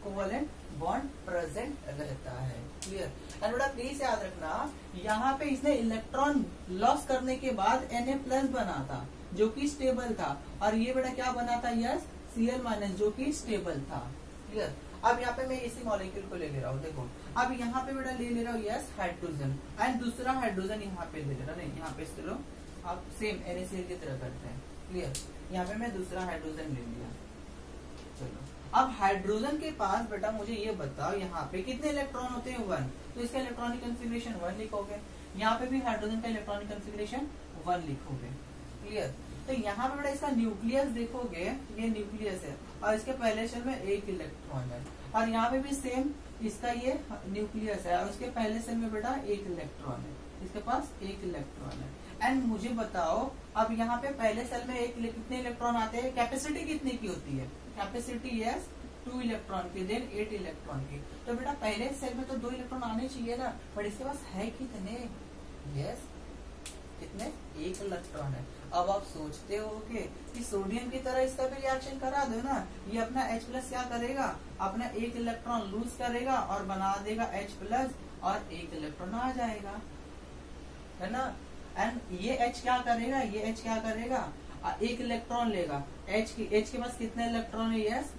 कोवेलेंट बॉन्ड प्रेजेंट रहता है। क्लियर। एंड बेटा प्लीज याद रखना, यहाँ पे इसने इलेक्ट्रॉन लॉस करने के बाद Na+ बना था जो कि स्टेबल था, और ये बेटा क्या बना था, यस Cl- जो कि स्टेबल था। क्लियर। अब यहाँ पे मैं इसी मॉलिक्यूल को ले रहा हूँ। देखो अब यहाँ पे बेटा ले रहा हूँ यस हाइड्रोजन, एंड दूसरा हाइड्रोजन यहाँ पे ले रहा, नहीं यहाँ पे चलो आप सेम NaCl की तरह करते हैं। क्लियर। यहाँ पे मैं दूसरा हाइड्रोजन ले लिया। चलो अब हाइड्रोजन के पास बेटा मुझे ये बताओ, यहाँ पे कितने इलेक्ट्रॉन होते हैं, 1, तो इसका इलेक्ट्रॉनिक कंफिगरेशन 1 लिखोगे। यहाँ पे भी हाइड्रोजन का इलेक्ट्रॉनिक कंफिगरेशन 1 लिखोगे। क्लियर। तो यहाँ पे बेटा इसका न्यूक्लियस देखोगे, ये न्यूक्लियस है और इसके पहले शेल में 1 इलेक्ट्रॉन है, और यहाँ पे भी सेम इसका ये न्यूक्लियस है और उसके पहले सेल में बेटा 1 इलेक्ट्रॉन है, इसके पास 1 इलेक्ट्रॉन है। एंड मुझे बताओ अब यहाँ पे पहले सेल में कितने इलेक्ट्रॉन आते हैं, कैपेसिटी कितने की होती है, कैपेसिटी यस 2 इलेक्ट्रॉन की, देन 8 इलेक्ट्रॉन की। तो बेटा पहले सेल में तो 2 इलेक्ट्रॉन आने चाहिए ना, बट इसके पास है कितने, यस कितने, 1 इलेक्ट्रॉन है। अब आप सोचते हो कि सोडियम की तरह इसका भी रिएक्शन करा दो ना, ये अपना H+ क्या करेगा, अपना 1 इलेक्ट्रॉन लूज करेगा और बना देगा H+ और 1 इलेक्ट्रॉन आ जाएगा, है ना। एंड ये H क्या करेगा, ये H क्या करेगा, 1 इलेक्ट्रॉन लेगा। H के पास कितने इलेक्ट्रॉन है, यस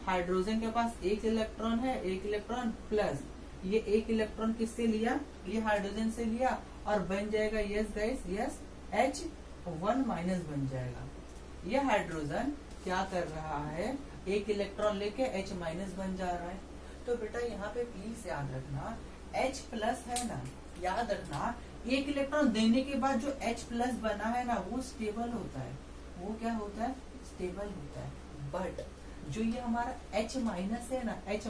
हाइड्रोजन के पास 1 इलेक्ट्रॉन है, 1 इलेक्ट्रॉन प्लस ये 1 इलेक्ट्रॉन किससे लिया, ये हाइड्रोजन से लिया, और बन जाएगा यस गाइस, यस H1- बन जाएगा। ये हाइड्रोजन क्या कर रहा है, 1 इलेक्ट्रॉन लेके H- बन जा रहा है। तो बेटा यहाँ पे प्लीज याद रखना, H+ है ना, याद रखना 1 इलेक्ट्रॉन देने के बाद जो H+ बना है ना, वो स्टेबल होता है, वो क्या होता है, स्टेबल होता है। बट जो ये हमारा H- है ना, H-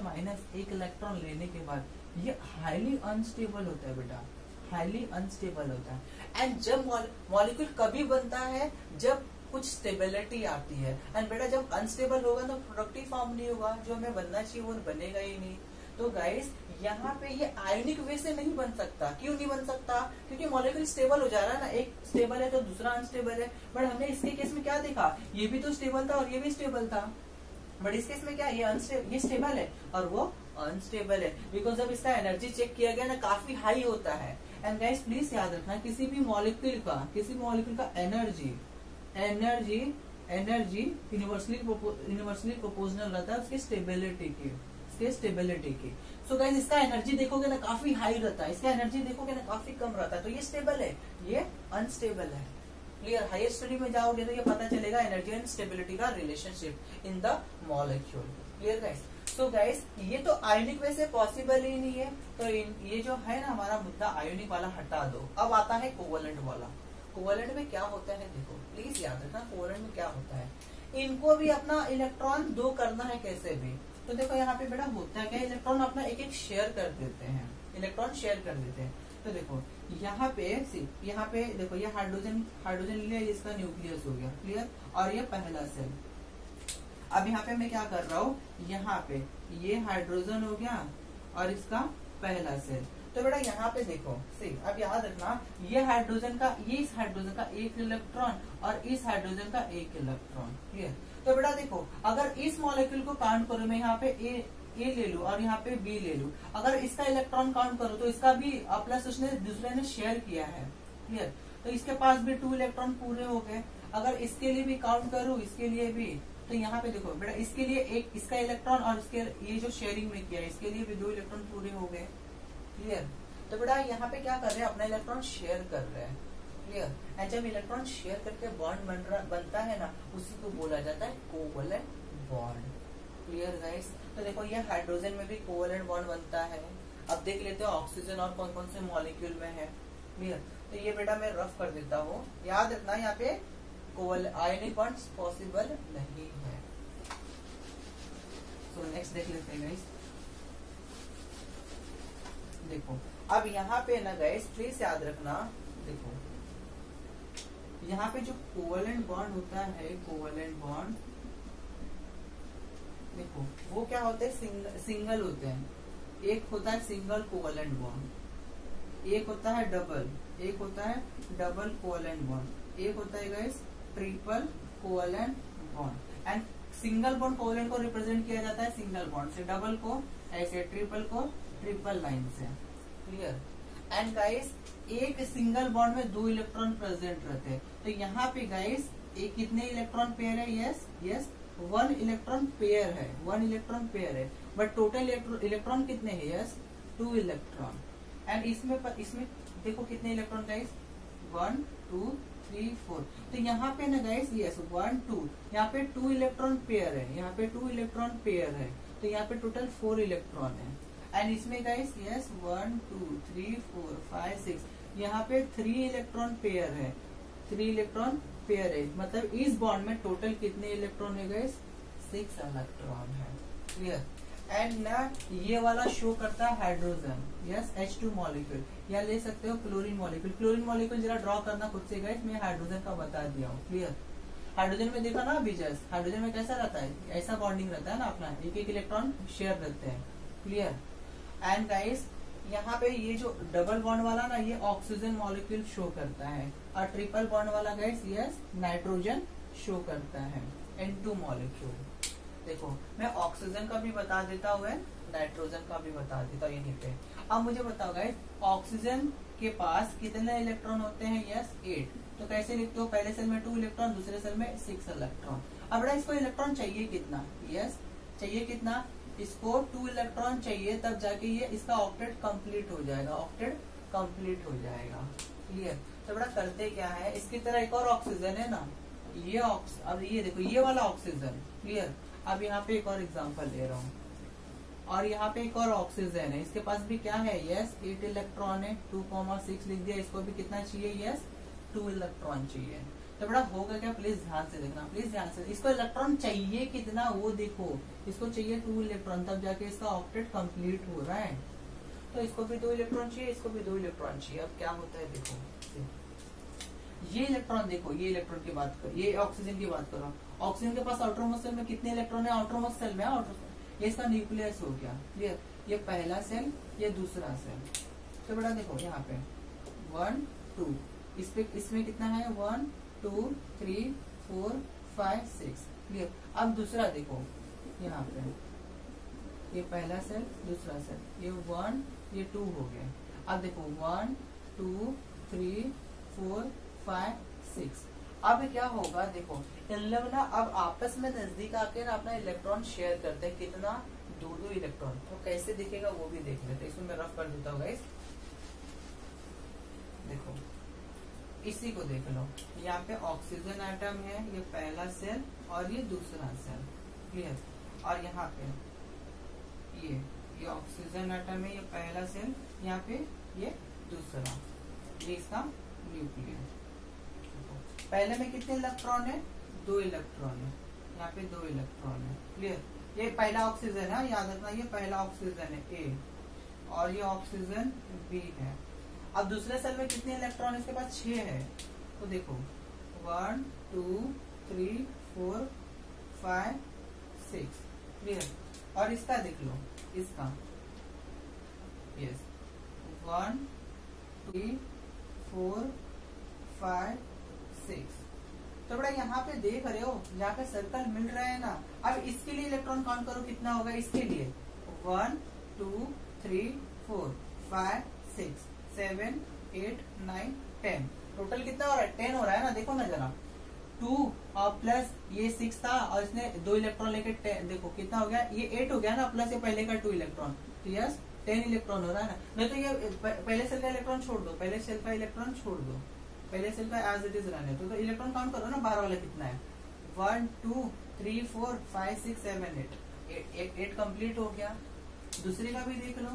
1 इलेक्ट्रॉन लेने के बाद ये हाईली अनस्टेबल होता है बेटा, हाईली अनस्टेबल होता है। एंड जब मॉलिक्यूल कभी बनता है, जब कुछ स्टेबिलिटी आती है। एंड बेटा जब अनस्टेबल होगा तो प्रोडक्टिव फॉर्म नहीं होगा, जो हमें बनना चाहिए वो बनेगा ही नहीं। तो गाइस यहाँ पे ये आयोनिक वे से नहीं बन सकता। क्यों नहीं बन सकता, क्योंकि मॉलिक्यूल स्टेबल हो जा रहा है ना, एक स्टेबल है तो दूसरा अनस्टेबल है। बट हमने इसके केस में क्या देखा, ये भी तो स्टेबल था और ये भी स्टेबल था, बट इस केस में क्या, ये स्टेबल है और वो अनस्टेबल है, बिकॉज जब इसका एनर्जी चेक किया गया ना, काफी हाई होता है। एंड गाइस प्लीज याद रखना, किसी मॉलिक्यूल का एनर्जी यूनिवर्सली प्रोपोर्शनल रहता है उसकी स्टेबिलिटी की। सो गाइस इसका एनर्जी देखोगे ना काफी हाई रहता है, इसका एनर्जी देखोगे ना काफी कम रहता है, तो ये स्टेबल है, ये अनस्टेबल है। क्लियर। हायर स्टडी में जाओगे तो ये पता चलेगा एनर्जी एंड स्टेबिलिटी का relationship in the molecule. Clear guys. So guys ये तो आयोनिक वे से पॉसिबल ही नहीं है, तो ये जो है ना हमारा मुद्दा आयोनिक वाला हटा दो। अब आता है कोवेलेंट वाला। कोवेलेंट में क्या होता है, देखो प्लीज याद रखना, कोवेलेंट में क्या होता है, इनको भी अपना इलेक्ट्रॉन दो करना है कैसे भी। तो देखो यहाँ पे बेटा होता क्या, इलेक्ट्रॉन अपना एक एक शेयर कर देते हैं, इलेक्ट्रॉन शेयर कर देते हैं। तो देखो यहाँ पे देखो ये हाइड्रोजन लिया, इसका न्यूक्लियस हो गया, क्लियर। और ये पहला सेल। अब यहाँ पे मैं क्या कर रहा हूँ, यहाँ पे ये हाइड्रोजन हो गया और इसका पहला सेल। तो बेटा यहाँ पे देखो अब याद रखना, ये इस हाइड्रोजन का एक इलेक्ट्रॉन और इस हाइड्रोजन का एक इलेक्ट्रॉन, क्लियर। तो बेटा देखो अगर इस मॉलिक्यूल को काउंट करूं मैं, यहाँ पे ए ले लूं और यहाँ पे बी ले लूं, अगर इसका इलेक्ट्रॉन काउंट करूं तो इसका भी प्लस उसने दूसरे ने शेयर किया है, क्लियर। तो इसके पास भी 2 इलेक्ट्रॉन पूरे हो गए। अगर इसके लिए भी काउंट करूं, इसके लिए भी, तो यहाँ पे देखो बेटा इसके लिए एक इसका इलेक्ट्रॉन और इसके ये जो शेयरिंग में किया है इसके लिए भी 2 इलेक्ट्रॉन पूरे हो गए, क्लियर। तो बेटा यहाँ पे क्या कर रहे हैं, अपना इलेक्ट्रॉन शेयर कर रहे हैं, क्लियर। एंड जब इलेक्ट्रॉन शेयर करके बॉन्ड बनता है ना, उसी को बोला जाता है कोवलेंट बॉन्ड, क्लियर गाइस। तो देखो ये हाइड्रोजन में भी कोवलेंट बॉन्ड बनता है। अब देख लेते हैं ऑक्सीजन और कौन कौन से मॉलिक्यूल में है, क्लियर। तो ये बेटा मैं रफ कर देता हूँ, याद रखना यहाँ पे आयनिक बॉन्ड्स पॉसिबल नहीं है। तो नेक्स्ट देख लेते हैं गाइस। देखो अब यहाँ पे ना गाइस प्लीज याद रखना, देखो यहाँ पे जो कोवलेंट बॉन्ड होता है, कोवलेंट बॉन्ड देखो वो क्या होते हैं, सिंगल होते हैं। एक होता है सिंगल कोवलेंट बॉन्ड, एक होता है डबल कोवलेंट बॉन्ड, एक होता है guys triple covalent bond. And single bond covalent को रिप्रेजेंट किया जाता है सिंगल बॉन्ड से, डबल को ऐसे, ट्रिपल को ट्रिपल लाइन से, क्लियर। एंड गाइस एक सिंगल बॉन्ड में 2 इलेक्ट्रॉन प्रेजेंट रहते हैं। तो यहाँ पे गाइस एक कितने इलेक्ट्रॉन पेयर है, यस 1 इलेक्ट्रॉन पेयर है, 1 इलेक्ट्रॉन पेयर है। बट टोटल इलेक्ट्रॉन कितने हैं, यस 2 इलेक्ट्रॉन। एंड इसमें देखो कितने इलेक्ट्रॉन गाइस, 1 2 3 4। तो यहाँ पे ना गाइस यस 1 2, यहाँ पे 2 इलेक्ट्रॉन पेयर है, यहाँ पे 2 इलेक्ट्रॉन पेयर है। तो यहाँ पे टोटल 4 इलेक्ट्रॉन है। एंड इसमें गाइस यस 1 2 3 4 5 6, यहाँ पे 3 इलेक्ट्रॉन पेयर है, 3 इलेक्ट्रॉन पेयर है। मतलब इस बॉन्ड में टोटल कितने इलेक्ट्रॉन है गाइस, 6 इलेक्ट्रॉन है, क्लियर। एंड ना ये वाला शो करता है हाइड्रोजन, यस H2 मॉलिक्यूल, या ले सकते हो क्लोरीन मॉलिक्यूल। क्लोरीन मॉलिक्यूल जरा ड्रॉ करना खुद से गाइस, मैं हाइड्रोजन का बता दिया हूँ, क्लियर। हाइड्रोजन में देखा ना अभी जस्ट, हाइड्रोजन में कैसा रहता है, ऐसा बॉन्डिंग रहता है ना अपना, एक इलेक्ट्रॉन शेयर रहते हैं, क्लियर। एंड गाइस यहाँ पे ये जो डबल बॉन्ड वाला ना, ये ऑक्सीजन मॉलिक्यूल शो करता है, और ट्रिपल बॉन्ड वाला गाइस यस नाइट्रोजन शो करता है, N2 मॉलिक्यूल। देखो मैं ऑक्सीजन का भी बता देता हूँ, नाइट्रोजन का भी बता देता हूँ यहीं पे। अब मुझे बताओ गाइस ऑक्सीजन के पास कितने इलेक्ट्रॉन होते हैं, यस 8। तो कैसे लिखते हो, पहले सेल में 2 इलेक्ट्रॉन, दूसरे सेल में 6 इलेक्ट्रॉन। अब बेटा इसको इलेक्ट्रॉन चाहिए कितना, यस चाहिए कितना, इसको 2 इलेक्ट्रॉन चाहिए, तब जाके ये इसका ऑक्टेट कंप्लीट हो जाएगा, ऑक्टेट कंप्लीट हो जाएगा, क्लियर। तो बेटा करते क्या है, इसकी तरह एक और ऑक्सीजन है ना, ये अब ये देखो ये वाला ऑक्सीजन, क्लियर। अब यहाँ पे एक और एग्जांपल ले रहा हूँ, और यहाँ पे एक और ऑक्सीजन है, इसके पास भी क्या है, यस 8 इलेक्ट्रॉन है, 2,6 लिख दिया। इसको भी कितना चाहिए, यस 2 इलेक्ट्रॉन चाहिए। तो बड़ा होगा क्या, प्लीज ध्यान से देखना, प्लीज ध्यान से। इसको इलेक्ट्रॉन चाहिए कितना वो देखो, इसको चाहिए 2 इलेक्ट्रॉन, तब जाके इसका ऑक्टेट कंप्लीट हो रहा है। तो इसको भी 2 इलेक्ट्रॉन चाहिए, इसको भी 2 इलेक्ट्रॉन चाहिए। अब क्या होता है देखो, ये इलेक्ट्रॉन देखो, ये इलेक्ट्रॉन की बात करो, ये ऑक्सीजन की बात करो। ऑक्सीजन के पास आउटरमोस्ट सेल में कितने इलेक्ट्रॉन है, आउटरमोस्ट सेल में, ये इसका न्यूक्लियस हो गया, क्लियर। ये पहला सेल, ये दूसरा सेल। तो बेटा देखो यहाँ पे 1 2, इसमें कितना है, 1 2 3 4 5 6, क्लियर। अब दूसरा देखो यहाँ पे, ये पहला सेल, दूसरा सेल, ये 1 ये 2 हो गया। अब देखो 1 2 3 4 5 6। अब क्या होगा देखो, इन लोग ना अब आपस में नजदीक आके ना अपना इलेक्ट्रॉन शेयर करते हैं, कितना 2 इलेक्ट्रॉन। तो कैसे दिखेगा वो भी देख लेते हैं, इसमें मैं रफ कर देता हूँ गाइस। देखो इसी को देख लो, यहाँ पे ऑक्सीजन एटम है, ये पहला सेल और ये दूसरा सेल, क्लियर। और यहाँ पे ये ऑक्सीजन एटम है, ये पहला सेल, यहाँ पे ये दूसरा, ये इसका न्यूक्लियस। पहले में कितने इलेक्ट्रॉन है, 2 इलेक्ट्रॉन है, यहाँ पे 2 इलेक्ट्रॉन है। क्लियर, ये पहला ऑक्सीजन है, याद रखना ये पहला ऑक्सीजन है ए, और ये ऑक्सीजन बी है। अब दूसरे सेल में कितने इलेक्ट्रॉन इसके पास 6 है, तो देखो 1 2 3 4 5 6। क्लियर, और इसका देख लो, इसका यस 1 2 4 5 6। तो बड़ा यहाँ पे देख रहे हो जहाँ पे सर्कल मिल रहा है ना, अब इसके लिए इलेक्ट्रॉन काउंट करो कितना होगा, इसके लिए 1 2 3 4 5 6 7 8 9 10, टोटल कितना हो रहा है 10 हो रहा है ना। देखो ना जरा 2 और प्लस ये 6 था और इसने 2 इलेक्ट्रॉन लेके देखो कितना हो गया, ये 8 हो गया ना, प्लस ये पहले का 2 इलेक्ट्रॉन, तो यस 10 इलेक्ट्रॉन हो रहा है ना। नहीं तो ये पहले सेल का इलेक्ट्रॉन छोड़ दो, पहले सेल का इलेक्ट्रॉन छोड़ दो, पहले सेल का एज इट इज रहने तो इलेक्ट्रॉन काउंट करो ना, 12 वाला कितना है 1 2 3 4 5 6 7 8, 8 कंप्लीट हो गया। दूसरे का भी देख लो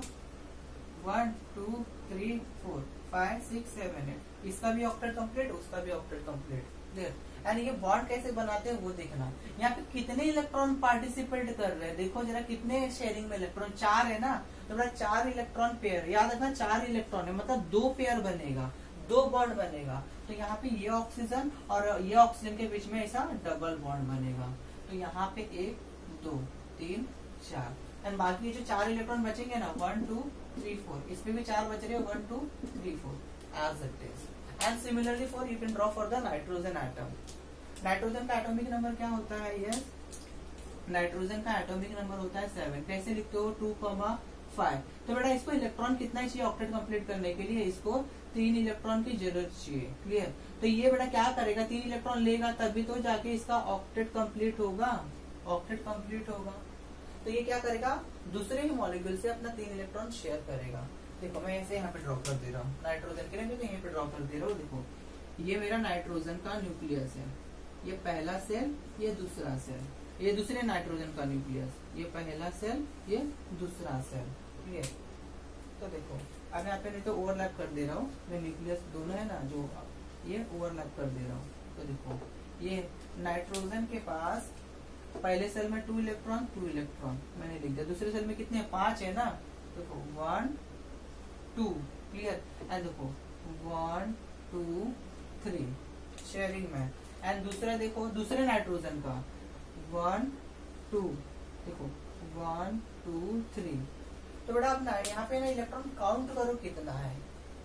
1 2 3 4 5 6 7 8, इसका भी ऑक्टेट कंप्लीट, उसका भी ऑक्टेट कंप्लीट। क्लियर, यानी ये बॉन्ड कैसे बनाते हैं वो देखना। यहाँ पे कितने इलेक्ट्रॉन पार्टिसिपेट कर रहे हैं, देखो जरा कितने शेयरिंग में इलेक्ट्रॉन 4 है ना, तो बड़ा 4 इलेक्ट्रॉन पेयर, याद रखना 4 इलेक्ट्रॉन है मतलब 2 पेयर बनेगा, 2 बॉन्ड बनेगा। तो यहाँ पे ये ऑक्सीजन और ये ऑक्सीजन के बीच में ऐसा डबल बॉन्ड बनेगा। तो यहाँ पे 1 2 3 4, एंड बाकी जो 4 इलेक्ट्रॉन बचेंगे ना 1 2 3 4, इसमें भी 4 बच रहे हैं 1 2 3 4 as it is. And similarly for you can draw for the nitrogen atom. Nitrogen का एटॉमिक नंबर क्या होता है, यस नाइट्रोजन का एटॉमिक नंबर होता है 7। कैसे लिखते हो 2,5। तो बेटा इसको इलेक्ट्रॉन कितना चाहिए ऑक्टेट कंप्लीट करने के लिए, इसको 3 इलेक्ट्रॉन की जरूरत चाहिए। क्लियर, तो ये बेटा क्या करेगा 3 इलेक्ट्रॉन लेगा तभी तो जाके इसका ऑक्टेट कंप्लीट होगा, ऑक्टेट कंप्लीट होगा। तो ये क्या करेगा दूसरे ही मॉलिक्यूल से अपना 3 इलेक्ट्रॉन शेयर करेगा। देखो मैं ऐसे यहाँ पे ड्रॉ कर दे रहा हूँ नाइट्रोजन के लिए, तो यहाँ पे ड्रॉ कर दे रहा हूँ। देखो ये मेरा नाइट्रोजन का न्यूक्लियस है, ये पहला सेल, ये दूसरा सेल, ये दूसरे नाइट्रोजन का न्यूक्लियस, ये पहला सेल, ये दूसरा सेल। क्लियर, तो देखो अब यहाँ पे नहीं तो ओवरलैप कर दे रहा हूँ, मैं न्यूक्लियस दोनों है ना जो ये ओवरलैप कर दे रहा हूँ। तो देखो ये नाइट्रोजन के पास पहले सेल में 2 इलेक्ट्रॉन 2 इलेक्ट्रॉन मैंने लिख दिया, दूसरे सेल में कितने 5 है ना, देखो 1 2। क्लियर, एंड देखो 1 2 3 शेयरिंग में, एंड दूसरा देखो दूसरे नाइट्रोजन का 1 2, देखो 1 2 3। तो बेटा अब ना यहाँ पे ना इलेक्ट्रॉन काउंट करो कितना है,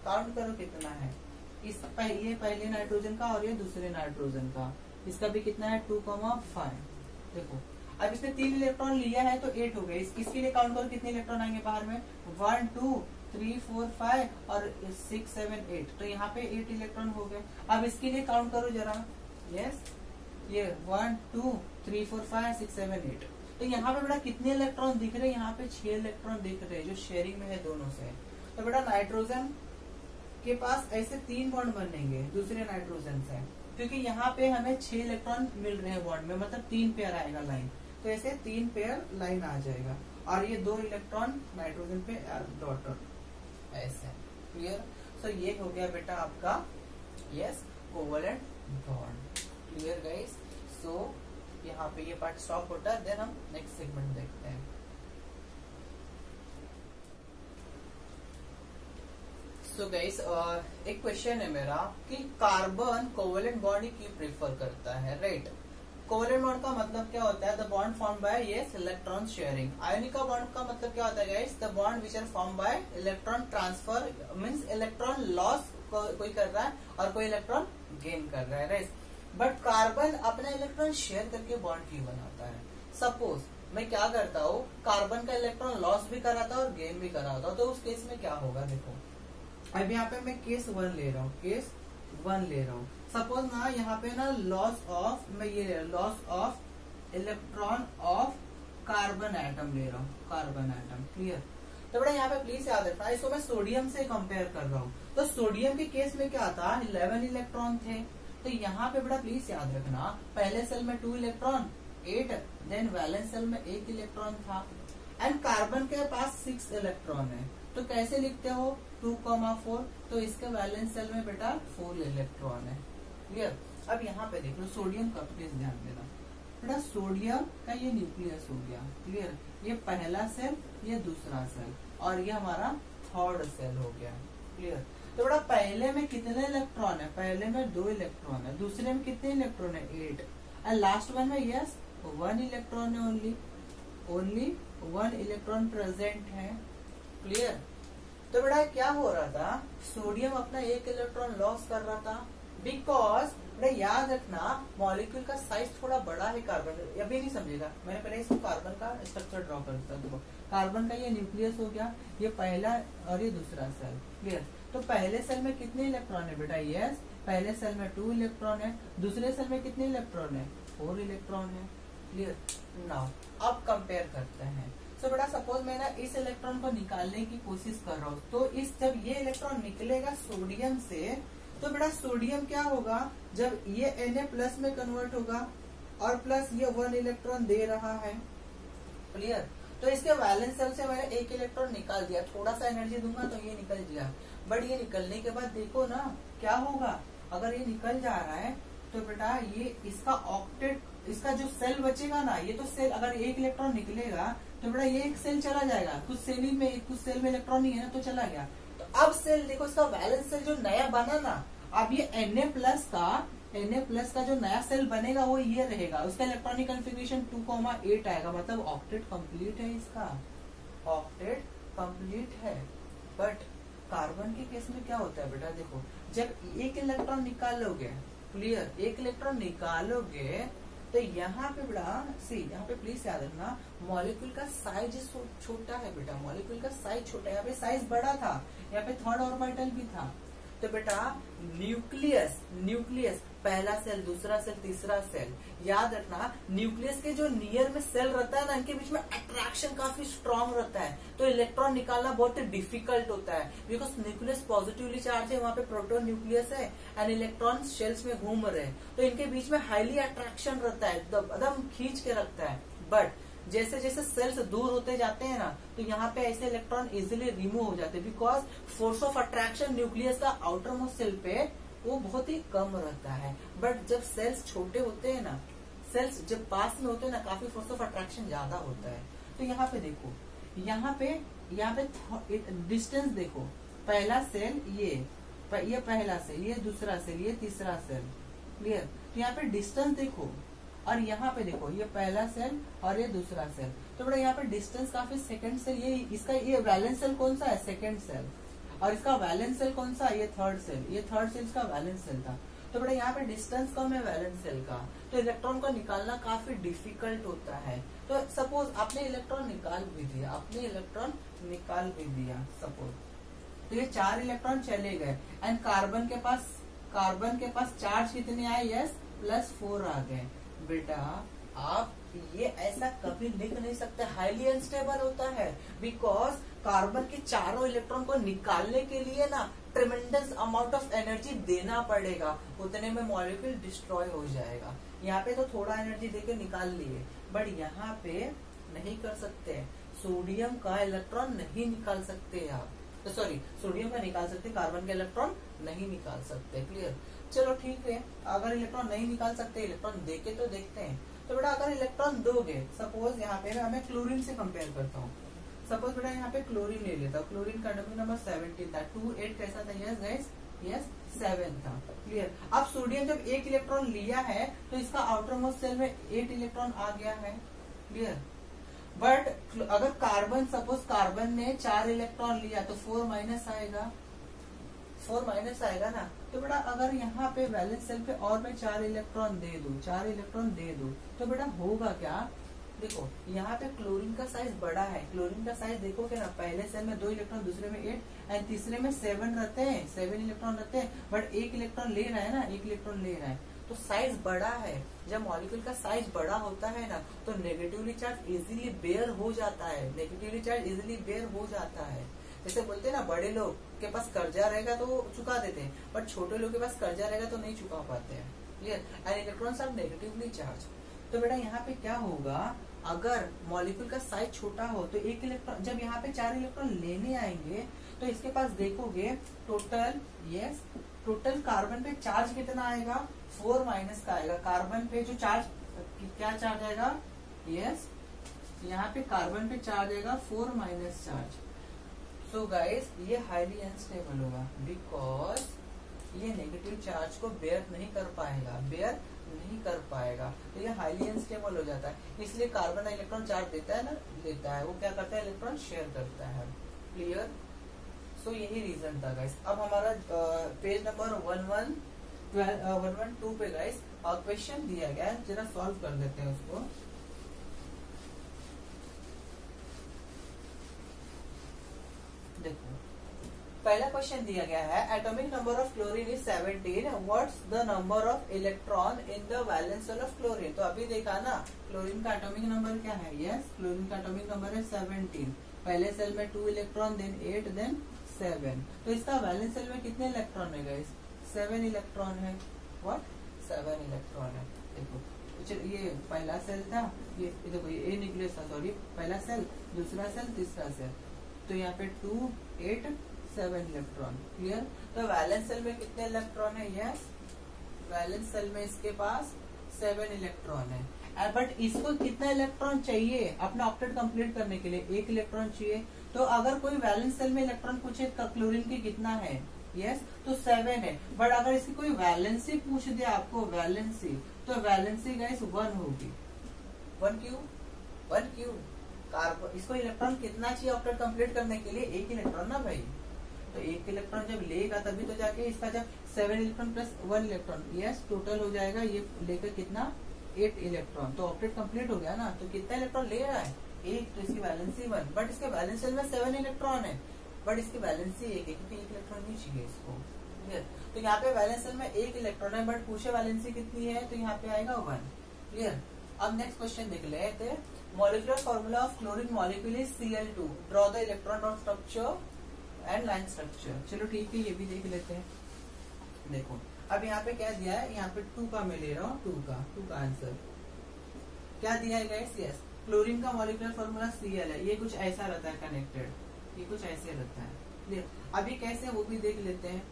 काउंट करो कितना है, इस ये पहले नाइट्रोजन का और ये दूसरे नाइट्रोजन का, इसका भी कितना है 2,5। देखो अब इसने 3 इलेक्ट्रॉन लिया है तो 8 हो गए, इसके लिए काउंट करो कितने इलेक्ट्रॉन आएंगे बाहर में 1 2 3 4 5 और 6 7 8, तो यहाँ पे 8 इलेक्ट्रॉन हो गए। अब इसके लिए काउंट करो जरा, यस ये 1 2 3 4 5 6 7 8, तो यहाँ पे बेटा कितने इलेक्ट्रॉन दिख रहे हैं, यहाँ पे 6 इलेक्ट्रॉन दिख रहे हैं जो शेयरिंग में है दोनों से। तो बेटा नाइट्रोजन के पास ऐसे 3 बॉन्ड बनेंगे दूसरे नाइट्रोजन से, क्योंकि यहाँ पे हमें 6 इलेक्ट्रॉन मिल रहे हैं बॉन्ड में, मतलब 3 पेयर आएगा लाइन, तो ऐसे 3 पेयर लाइन आ जाएगा, और ये 2 इलेक्ट्रॉन नाइट्रोजन पे डॉट ऐसे। क्लियर, सो ये हो गया बेटा आपका yes covalent bond. Clear guys, so यहाँ पे ये पार्ट स्टॉप होता है, देन हम नेक्स्ट सेगमेंट देखते हैं। सो गाइस एक क्वेश्चन है मेरा कि कार्बन कोवलेंट बॉन्ड क्यों प्रेफर करता है, राइट। कोवलेंट बॉन्ड का मतलब क्या होता है, the bond form by yes electron sharing. Ionic bond का मतलब क्या होता है guys, the bond which are form by electron transfer, means electron loss कोई कर रहा है और कोई इलेक्ट्रॉन गेन कर रहा है, राइट। बट कार्बन अपना इलेक्ट्रॉन शेयर करके बॉन्ड क्यों बनाता है। सपोज मैं क्या करता हूँ, कार्बन का इलेक्ट्रॉन लॉस भी कराता हूँ और गेन भी कराता हूँ, तो उस केस में क्या होगा। देखो अब यहाँ पे मैं केस 1 ले रहा हूँ, केस 1 ले रहा हूँ। सपोज ना यहाँ पे ना लॉस ऑफ, मैं ये ले रहा हूँ loss of electron of carbon atom ले रहा हूँ, कार्बन एटम। क्लियर, तो बेटा यहाँ पे प्लीज याद रखना, इसको मैं सोडियम से कंपेयर कर रहा हूँ। तो सोडियम के केस में क्या था 11 इलेक्ट्रॉन थे, तो यहाँ पे बेटा प्लीज याद रखना पहले सेल में 2 इलेक्ट्रॉन 8, देन वैलेंस सेल में 1 इलेक्ट्रॉन था, एंड कार्बन के पास 6 इलेक्ट्रॉन है। तो कैसे लिखते हो 2,4, तो इसके वैलेंस सेल में बेटा 4 इलेक्ट्रॉन है। क्लियर, अब यहाँ पे देख लो सोडियम का प्लीज ध्यान देना, बेटा सोडियम का ये न्यूक्लियस हो गया, क्लियर। ये पहला सेल, ये दूसरा सेल, और ये हमारा थर्ड सेल हो गया, क्लियर। तो बेटा पहले में कितने इलेक्ट्रॉन है? पहले में 2 इलेक्ट्रॉन है। दूसरे में कितने इलेक्ट्रॉन है? 8। एंड लास्ट वन में यस 1 इलेक्ट्रॉन है, ओनली 1 इलेक्ट्रॉन प्रेजेंट है, क्लियर। तो बेटा क्या हो रहा था? सोडियम अपना 1 इलेक्ट्रॉन लॉस कर रहा था, बिकॉज बेटा याद रखना मॉलिक्यूल का साइज थोड़ा बड़ा है कार्बन। अभी नहीं समझेगा, मैंने पहले इसको कार्बन का स्ट्रक्चर ड्रॉ कर दिया। देखो कार्बन का ये न्यूक्लियस हो गया, ये पहला और ये दूसरा सेल, क्लियर। तो पहले सेल में कितने इलेक्ट्रॉन है बेटा? यस पहले सेल में 2 इलेक्ट्रॉन है। दूसरे सेल में कितने इलेक्ट्रॉन है? 4 इलेक्ट्रॉन है, क्लियर। नाउ अब कंपेयर करते हैं। तो बेटा सपोज मैं ना इस इलेक्ट्रॉन को निकालने की कोशिश कर रहा हूँ, तो इस जब ये इलेक्ट्रॉन निकलेगा सोडियम से, तो बेटा सोडियम क्या होगा? जब ये Na+ में कन्वर्ट होगा और प्लस ये 1 इलेक्ट्रॉन दे रहा है, क्लियर। तो इसके वैलेंस सेल से मैंने 1 इलेक्ट्रॉन निकाल दिया, थोड़ा सा एनर्जी दूंगा तो ये निकल गया। बट ये निकलने के बाद देखो ना क्या होगा, अगर ये निकल जा रहा है तो बेटा ये इसका ऑक्टेट, इसका जो सेल बचेगा ना, ये तो सेल अगर 1 इलेक्ट्रॉन निकलेगा तो बेटा ये एक सेल चला जाएगा, कुछ सेल में इलेक्ट्रॉन नहीं है ना, तो चला गया। तो अब सेल देखो, इसका बैलेंस सेल जो नया बना ना, अब ये Na+ का जो नया सेल बनेगा वो ये रहेगा, उसका इलेक्ट्रॉनिक कॉन्फ़िगरेशन 2,8 आएगा, मतलब ऑक्टेट कंप्लीट है, इसका ऑक्टेट कंप्लीट है। बट कार्बन के केस में क्या होता है बेटा? देखो जब 1 इलेक्ट्रॉन निकालोगे, क्लियर, 1 इलेक्ट्रॉन निकालोगे तो यहाँ पे बेटा यहाँ पे प्लीज याद रखना मॉलिक्यूल का साइज छोटा है बेटा, मॉलिक्यूल का साइज छोटा है। यहाँ पे साइज बड़ा था, यहाँ पे थर्ड ऑर्बिटल भी था। तो बेटा न्यूक्लियस पहला सेल, दूसरा सेल, तीसरा सेल, याद रखना न्यूक्लियस के जो नियर में सेल रहता है ना, इनके बीच में अट्रैक्शन काफी स्ट्रांग रहता है, तो इलेक्ट्रॉन निकालना बहुत ही डिफिकल्ट होता है, बिकॉज न्यूक्लियस पॉजिटिवली चार्ज है, वहाँ पे प्रोटॉन न्यूक्लियस है एंड इलेक्ट्रॉन शेल्स में घूम रहे हैं, तो इनके बीच में हाईली अट्रैक्शन रहता है, एकदम खींच के रखता है। बट जैसे जैसे सेल्स दूर होते जाते हैं ना, तो यहाँ पे ऐसे इलेक्ट्रॉन इजिली रिमूव हो जाते हैं, because force of attraction nucleus का आउटर मोस्ट सेल पे वो बहुत ही कम रहता है। बट जब सेल्स छोटे होते हैं ना, सेल्स जब पास में होते हैं ना, काफी फोर्स ऑफ अट्रैक्शन ज्यादा होता है। तो यहाँ पे देखो, यहाँ पे डिस्टेंस देखो, पहला सेल ये पहला सेल, ये दूसरा सेल, ये तीसरा सेल, क्लियर। तो यहाँ पे डिस्टेंस देखो, और यहाँ पे देखो ये पहला सेल और ये दूसरा सेल, तो बेटा यहाँ पे डिस्टेंस काफी, सेकंड सेल ये इसका, ये वैलेंस सेल कौन सा है? सेकंड सेल, और इसका वैलेंस सेल कौन सा है? ये थर्ड सेल, ये थर्ड सेल इसका वैलेंस सेल था। तो बेटा यहाँ पे डिस्टेंस कम है वैलेंस सेल का, तो इलेक्ट्रॉन को निकालना काफी डिफिकल्ट होता है। तो सपोज आपने इलेक्ट्रॉन निकाल भी दिया, सपोज, तो ये 4 इलेक्ट्रॉन चले गए एंड कार्बन के पास चार्ज कितने आए? यस +4 आ गए। बेटा आप ये ऐसा कभी लिख नहीं सकते, हाईली अनस्टेबल होता है, बिकॉज कार्बन के चारों इलेक्ट्रॉन को निकालने के लिए ना ट्रेमेंडस अमाउंट ऑफ एनर्जी देना पड़ेगा, उतने में मॉलिक्यूल डिस्ट्रॉय हो जाएगा। यहाँ पे तो थोड़ा एनर्जी देके निकाल लिए, बट यहाँ पे नहीं कर सकते, सोडियम का इलेक्ट्रॉन नहीं निकाल सकते आप, तो सॉरी सोडियम का निकाल सकते, कार्बन का इलेक्ट्रॉन नहीं निकाल सकते, क्लियर। चलो ठीक है, अगर इलेक्ट्रॉन नहीं निकाल सकते, इलेक्ट्रॉन देके तो देखते हैं। तो बेटा अगर इलेक्ट्रॉन दोगे, सपोज यहाँ पे मैं क्लोरीन से कंपेयर करता हूँ, सपोज बेटा यहाँ पे क्लोरीन ले लेता हूँ, क्लोरीन का एटॉमिक नंबर 17 था, 2 8 कैसा था? यस गाइस, यस 7 था, क्लियर। अब सोडियम जब 1 इलेक्ट्रॉन लिया है तो इसका आउटर मोस्ट सेल में 8 इलेक्ट्रॉन आ गया है, क्लियर। बट अगर कार्बन, सपोज कार्बन ने 4 इलेक्ट्रॉन लिया तो 4 माइनस आएगा ना। तो बेटा अगर यहाँ पे वैलेंस सेल पे और मैं 4 इलेक्ट्रॉन दे दूं, तो बेटा होगा क्या? देखो यहाँ पे क्लोरीन का साइज बड़ा है, क्लोरीन का साइज देखोगे ना, पहले सेल में 2 इलेक्ट्रॉन, दूसरे में 8 एंड तीसरे में 7 रहते हैं, 7 इलेक्ट्रॉन रहते हैं, बट 1 इलेक्ट्रॉन ले रहा है ना, 1 इलेक्ट्रॉन ले रहा है, तो साइज बड़ा है। जब मॉलिक्यूल का साइज बड़ा होता है ना, तो नेगेटिवली चार्ज इजीली बेयर हो जाता है, जैसे बोलते हैं ना, बड़े लोग के पास कर्जा रहेगा तो चुका देते हैं, बट छोटे लोग के पास कर्जा रहेगा तो नहीं चुका पाते हैं, clear. And electrons are negatively charge. तो बेटा यहाँ पे क्या होगा, अगर मॉलिक्यूल का साइज छोटा हो तो 1 इलेक्ट्रॉन, जब यहाँ पे 4 इलेक्ट्रॉन लेने आएंगे तो इसके पास देखोगे टोटल कार्बन पे चार्ज कितना आएगा? 4 माइनस का आएगा। कार्बन पे जो चार्ज क्या चार्ज आएगा, यस यहाँ पे कार्बन पे चार्ज आएगा 4 माइनस चार्ज। सो गाइस ये हाईली अनस्टेबल होगा बिकॉज ये नेगेटिव चार्ज को बेयर नहीं कर पाएगा, तो ये हाईली अनस्टेबल हो जाता है। इसलिए कार्बन इलेक्ट्रॉन चार्ज देता है, वो क्या करता है, इलेक्ट्रॉन शेयर करता है। क्लियर। सो यही रीजन था गाइस। अब हमारा पेज नंबर 112 पे गाइस क्वेश्चन दिया गया है, जरा सॉल्व कर देते हैं उसको। देखो पहला क्वेश्चन दिया गया है, atomic number of chlorine is 17, what's the number of electron in the valence shell of chlorine. तो अभी देखा ना क्लोरीन का एटॉमिक नंबर क्या है, यस क्लोरीन का एटॉमिक नंबर है 17। पहले सेल में 2 इलेक्ट्रॉन, देन 8, देन 7। तो इसका वैलेंस सेल में कितने इलेक्ट्रॉन है गाइस, 7 इलेक्ट्रॉन है। व्हाट, 7 इलेक्ट्रॉन है। देखो ये पहला सेल था, ये देखो ये न्यूक्लियस था, सॉरी पहला सेल, दूसरा सेल, तीसरा सेल। तो यहाँ पे 2, 8, 7 इलेक्ट्रॉन। क्लियर। तो वैलेंस सेल में कितने इलेक्ट्रॉन है, यस वैलेंस सेल में इसके पास 7 इलेक्ट्रॉन है। बट इसको कितना इलेक्ट्रॉन चाहिए अपना ऑक्टेट कंप्लीट करने के लिए, 1 इलेक्ट्रॉन चाहिए। तो अगर कोई वैलेंस सेल में इलेक्ट्रॉन पूछे क्लोरीन की कितना है, यस तो 7 है। बट अगर इसकी कोई वैलेंसी पूछ दे आपको, वैलेंसी, तो वैलेंसी गाइस 1 होगी। 1 क्यों कार्बन, इसको इलेक्ट्रॉन कितना चाहिए ऑक्टेट कंप्लीट करने के लिए, 1 इलेक्ट्रॉन ना भाई। तो 1 इलेक्ट्रॉन जब लेगा तभी तो जाके इसका जब 7 electron plus 1 electron, yes total हो जाएगा ये लेकर कितना, 8 इलेक्ट्रॉन। तो ऑक्टेट कंप्लीट हो गया ना। तो कितना इलेक्ट्रॉन ले रहा है, 1। तो इसकी वैलेंसी 1, बट इसके वैलेंस सेल में 7 इलेक्ट्रॉन है, बट इसकी वैलेंसी 1 है क्योंकि 1 इलेक्ट्रॉन नहीं चाहिए इसको। क्लियर। तो यहाँ पे वैलेंस सेल में 1 इलेक्ट्रॉन है, बट पूछे वैलेंसी कितनी है, तो यहाँ पे आएगा 1। क्लियर। अब नेक्स्ट क्वेश्चन देख लेते हैं। Molecular formula of chlorine molecule is Cl2. Draw the electron dot structure and line structure. चलो ठीक है, ये भी देख लेते हैं। देखो अब यहाँ पे क्या दिया है, यहाँ पे 2 का मैं ले रहा हूँ, 2 का आंसर क्या दिया है गाइस, यस क्लोरीन का मॉलिक्यूलर फॉर्मूला Cl है। ये कुछ ऐसा रहता है कनेक्टेड, ये कुछ ऐसे रहता है। क्लियर। अभी कैसे वो भी देख लेते हैं।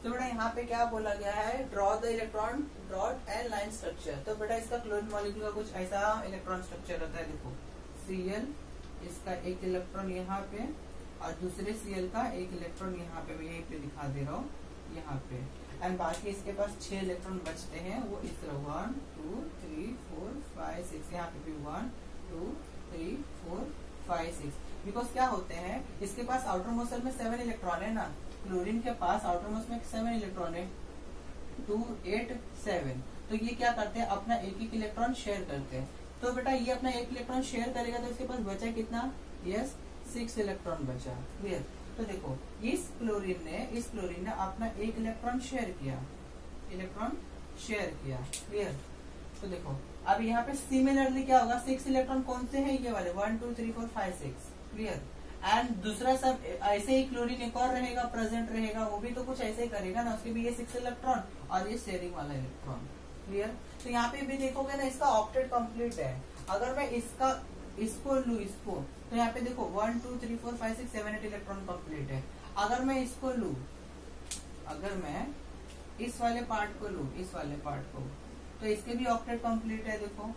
तो बेटा यहाँ पे क्या बोला गया है, draw the electron dot and line structure. तो बेटा इसका क्लोरीन मॉलिक्यूल का कुछ ऐसा इलेक्ट्रॉन स्ट्रक्चर रहता है। देखो Cl, इसका 1 इलेक्ट्रॉन यहाँ पे, और दूसरे Cl का 1 इलेक्ट्रॉन यहाँ पे, मैं यहीं पे दिखा दे रहा हूँ यहाँ पे। एंड बाकी इसके पास 6 इलेक्ट्रॉन बचते हैं, वो इस तरह 1, 2, 3, 4, 5, 6, यहाँ पे भी 1, 2, 3, 4, 5, 6। बिकॉज क्या होते हैं, इसके पास आउटर मोस्ट सेल में 7 इलेक्ट्रॉन है ना, क्लोरीन के पास आउटर मोस्ट में 7 इलेक्ट्रॉन है, 2, 8, 7। तो ये क्या करते हैं, अपना 1 इलेक्ट्रॉन शेयर करते हैं। तो बेटा ये अपना 1 इलेक्ट्रॉन शेयर करेगा, तो इसके पास बचा कितना, यस 6 इलेक्ट्रॉन बचा। क्लियर। तो देखो इस क्लोरीन ने अपना 1 इलेक्ट्रॉन शेयर किया, क्लियर। तो देखो अब यहाँ पे सिमिलरली क्या होगा, 6 इलेक्ट्रॉन कौन से हैं, ये वाले 1, 2, 3, 4, 5, 6। क्लियर। एंड दूसरा सब ऐसे ही क्लोरीन एक और रहेगा, प्रेजेंट रहेगा, वो भी तो कुछ ऐसे ही करेगा ना, उसके भी ये 6 इलेक्ट्रॉन और ये शेयरिंग वाला इलेक्ट्रॉन। क्लियर। तो यहाँ पे भी देखोगे ना, इसका ऑक्टेट कंप्लीट है। अगर मैं इसको लू, तो यहाँ पे देखो 1, 2, 3, 4, 5, 6, 7, 8 इलेक्ट्रॉन कंप्लीट है। अगर मैं इसको लू, अगर मैं इस वाले पार्ट को लू, तो इसके भी ऑक्टेट कंप्लीट है। देखो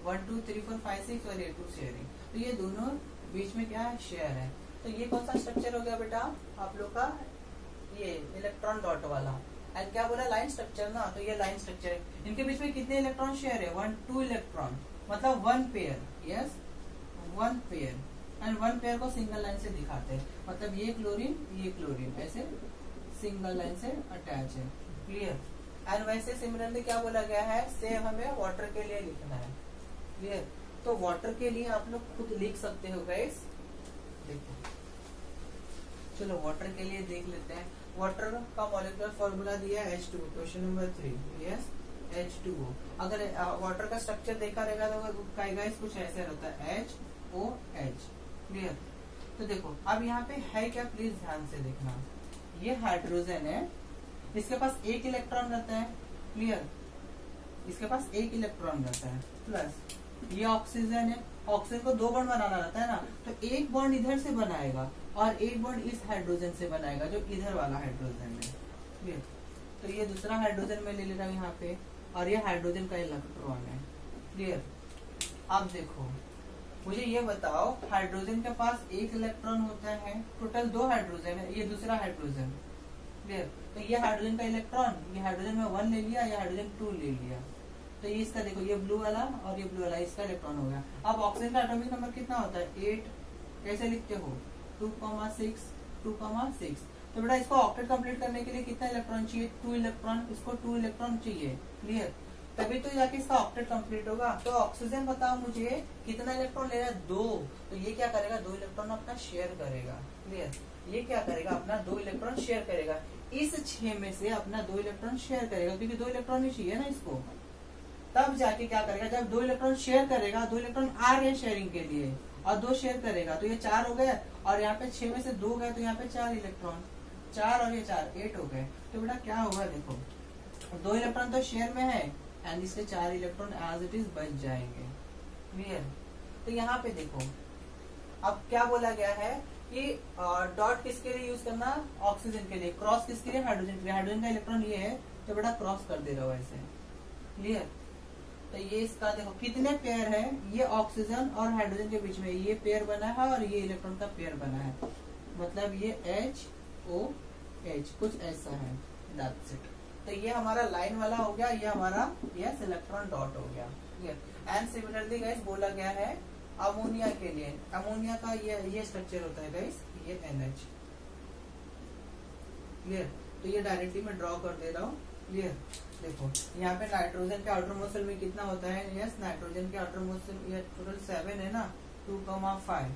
1, 2, 3, 4, 5, 6 और ये 2 शेयरिंग, तो ये दोनों बीच में क्या है, शेयर है। तो ये कौन सा स्ट्रक्चर हो गया बेटा आप लोग का, ये इलेक्ट्रॉन डॉट वाला। एंड क्या बोला, लाइन स्ट्रक्चर ना, तो ये लाइन स्ट्रक्चर है। इनके बीच में कितने इलेक्ट्रॉन शेयर है, 1, 2 इलेक्ट्रॉन, मतलब 1 pair, yes 1 pair. And 1 pair को सिंगल लाइन से दिखाते हैं, मतलब ये क्लोरीन ऐसे सिंगल लाइन से अटैच है। क्लियर। एंड वैसे सिमिलरली क्या बोला गया है, सेम हमें वाटर के लिए लिखना है। क्लियर। तो वाटर के लिए आप लोग खुद लिख सकते हो गाइस। देखो चलो वाटर के लिए देख लेते हैं। वाटर का मॉलिक्यूलर फॉर्मूला दिया है H2O, question number 3, yes H2O। अगर वाटर का स्ट्रक्चर देखा रहेगा तो गाइस कुछ ऐसे रहता है, HOH। क्लियर। तो देखो अब यहाँ पे है क्या, प्लीज ध्यान से देखना। ये हाइड्रोजन है, इसके पास 1 इलेक्ट्रॉन रहता है। क्लियर। इसके पास 1 इलेक्ट्रॉन रहता है, प्लस ये ऑक्सीजन है, ऑक्सीजन को 2 बॉन्ड बनाना रहता है ना, तो 1 बॉन्ड इधर से बनाएगा और 1 बॉन्ड इस हाइड्रोजन से बनाएगा जो इधर वाला हाइड्रोजन है। क्लियर। तो ये दूसरा हाइड्रोजन में ले ले रहा हूँ यहाँ पे, और ये हाइड्रोजन का इलेक्ट्रॉन है। क्लियर। अब देखो मुझे ये बताओ, हाइड्रोजन के पास एक इलेक्ट्रॉन होता है, टोटल 2 हाइड्रोजन है, ये दूसरा हाइड्रोजन, क्लियर। तो ये हाइड्रोजन का इलेक्ट्रॉन, ये हाइड्रोजन में 1 ले लिया, ये हाइड्रोजन 2 ले लिया। तो ये इसका देखो, ये ब्लू वाला और ये ब्लू वाला इसका इलेक्ट्रॉन हो गया। अब ऑक्सीजन का एटॉमिक नंबर कितना होता है? 8। कैसे लिखते हो? 2,6 2,6। तो बेटा इसको ऑक्टेट कंप्लीट करने के लिए कितना इलेक्ट्रॉन चाहिए? 2 इलेक्ट्रॉन। इसको 2 इलेक्ट्रॉन चाहिए, क्लियर। तभी तो जाके इसका ऑक्टेट कंप्लीट होगा। तो ऑक्सीजन बताओ मुझे कितना इलेक्ट्रॉन ले रहा है? 2। तो ये क्या करेगा? 2 इलेक्ट्रॉन अपना शेयर करेगा, क्लियर। ये क्या करेगा? अपना 2 इलेक्ट्रॉन शेयर करेगा। इस 6 में से अपना 2 इलेक्ट्रॉन शेयर करेगा, क्योंकि 2 इलेक्ट्रॉन ही चाहिए ना इसको। तब जाके क्या करेगा? जब 2 इलेक्ट्रॉन शेयर करेगा, 2 इलेक्ट्रॉन आ रहे हैं शेयरिंग के लिए, और 2 शेयर करेगा, तो ये 4 हो गए। और यहाँ पे 6 में से 2 गए, तो यहाँ पे 4 इलेक्ट्रॉन, 4 और ये 4, 8 हो गए। तो बेटा क्या होगा? देखो 2 इलेक्ट्रॉन तो शेयर में है, एंड इससे 4 इलेक्ट्रॉन एज इट इज बच जाएंगे, क्लियर। तो यहाँ पे देखो अब क्या बोला गया है कि डॉट किसके लिए यूज करना? ऑक्सीजन के लिए। क्रॉस किसके लिए? हाइड्रोजन के लिए। हाइड्रोजन का इलेक्ट्रॉन ये है, तो बेटा क्रॉस कर दे रहा हो ऐसे, क्लियर। तो ये इसका देखो कितने पेयर है, ये ऑक्सीजन और हाइड्रोजन के बीच में ये पेयर बना है, और ये इलेक्ट्रॉन का पेयर बना है, मतलब ये HOH कुछ ऐसा है, दैट्स इट। तो ये हमारा लाइन वाला हो गया, ये हमारा यस इलेक्ट्रॉन डॉट हो गया, क्लियर। एंड सिमिलरली गाइस बोला गया है अमोनिया के लिए। अमोनिया का ये स्ट्रक्चर होता है गाइस, ये NH, क्लियर। तो ये डायरेक्टली मैं ड्रॉ कर दे रहा हूँ, क्लियर। देखो यहाँ पे नाइट्रोजन के आउटर मोस्ट में कितना होता है? यस नाइट्रोजन के आउटर मोस्ट ये टोटल 7 है ना, 2,5।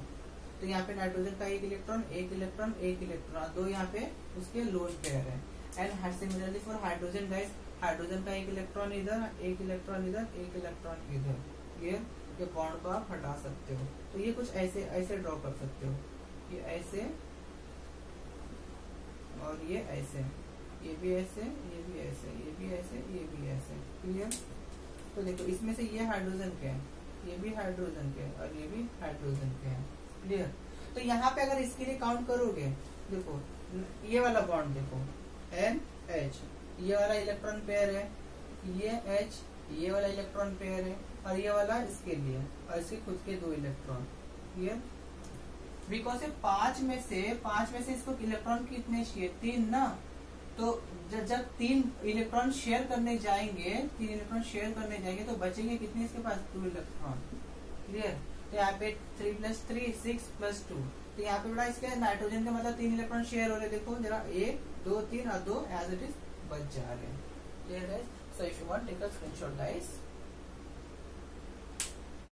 तो यहाँ पे नाइट्रोजन का एक इलेक्ट्रॉन, एक इलेक्ट्रॉन, एक इलेक्ट्रॉन, 2 यहाँ पे उसके लोन पेयर है। And similarly for hydrogen guys, hydrogen का एक इलेक्ट्रॉन इधर, एक इलेक्ट्रॉन इधर, एक इलेक्ट्रॉन इधर, क्लियर। ये बॉन्ड को आप हटा सकते हो। तो ये कुछ ऐसे ऐसे ड्रॉ कर सकते हो, ये ऐसे और ये ऐसे, ये भी ऐसे, ये भी ऐसे, ये भी ऐसे, ये भी ऐसे, क्लियर। तो देखो इसमें से ये हाइड्रोजन के हैं, ये भी हाइड्रोजन के हैं, और ये भी हाइड्रोजन के हैं, क्लियर। तो यहाँ पे अगर इसके लिए काउंट करोगे, देखो ये वाला बॉन्ड देखो NH, ये वाला इलेक्ट्रॉन पेयर है, ये H, ये वाला इलेक्ट्रॉन पेयर है, और ये वाला इसके लिए, और इसके खुद के 2 इलेक्ट्रॉन, क्लियर। बिकॉज 5 में से इसको इलेक्ट्रॉन कितने चाहिए? 3 ना। तो जब 3 इलेक्ट्रॉन शेयर करने जाएंगे, 3 इलेक्ट्रॉन शेयर करने जाएंगे, तो बचेंगे कितने इसके पास? 2 इलेक्ट्रॉन, क्लियर। तो यहाँ पे 3 + 3 6 + 2। तो यहाँ पे बड़ा इसके नाइट्रोजन का मतलब 3 इलेक्ट्रॉन शेयर हो रहे, देखो जरा 1 2 3 और 2 एज इट इज बच जा रहे हैं, clear guys. So if you want take a screenshot guys.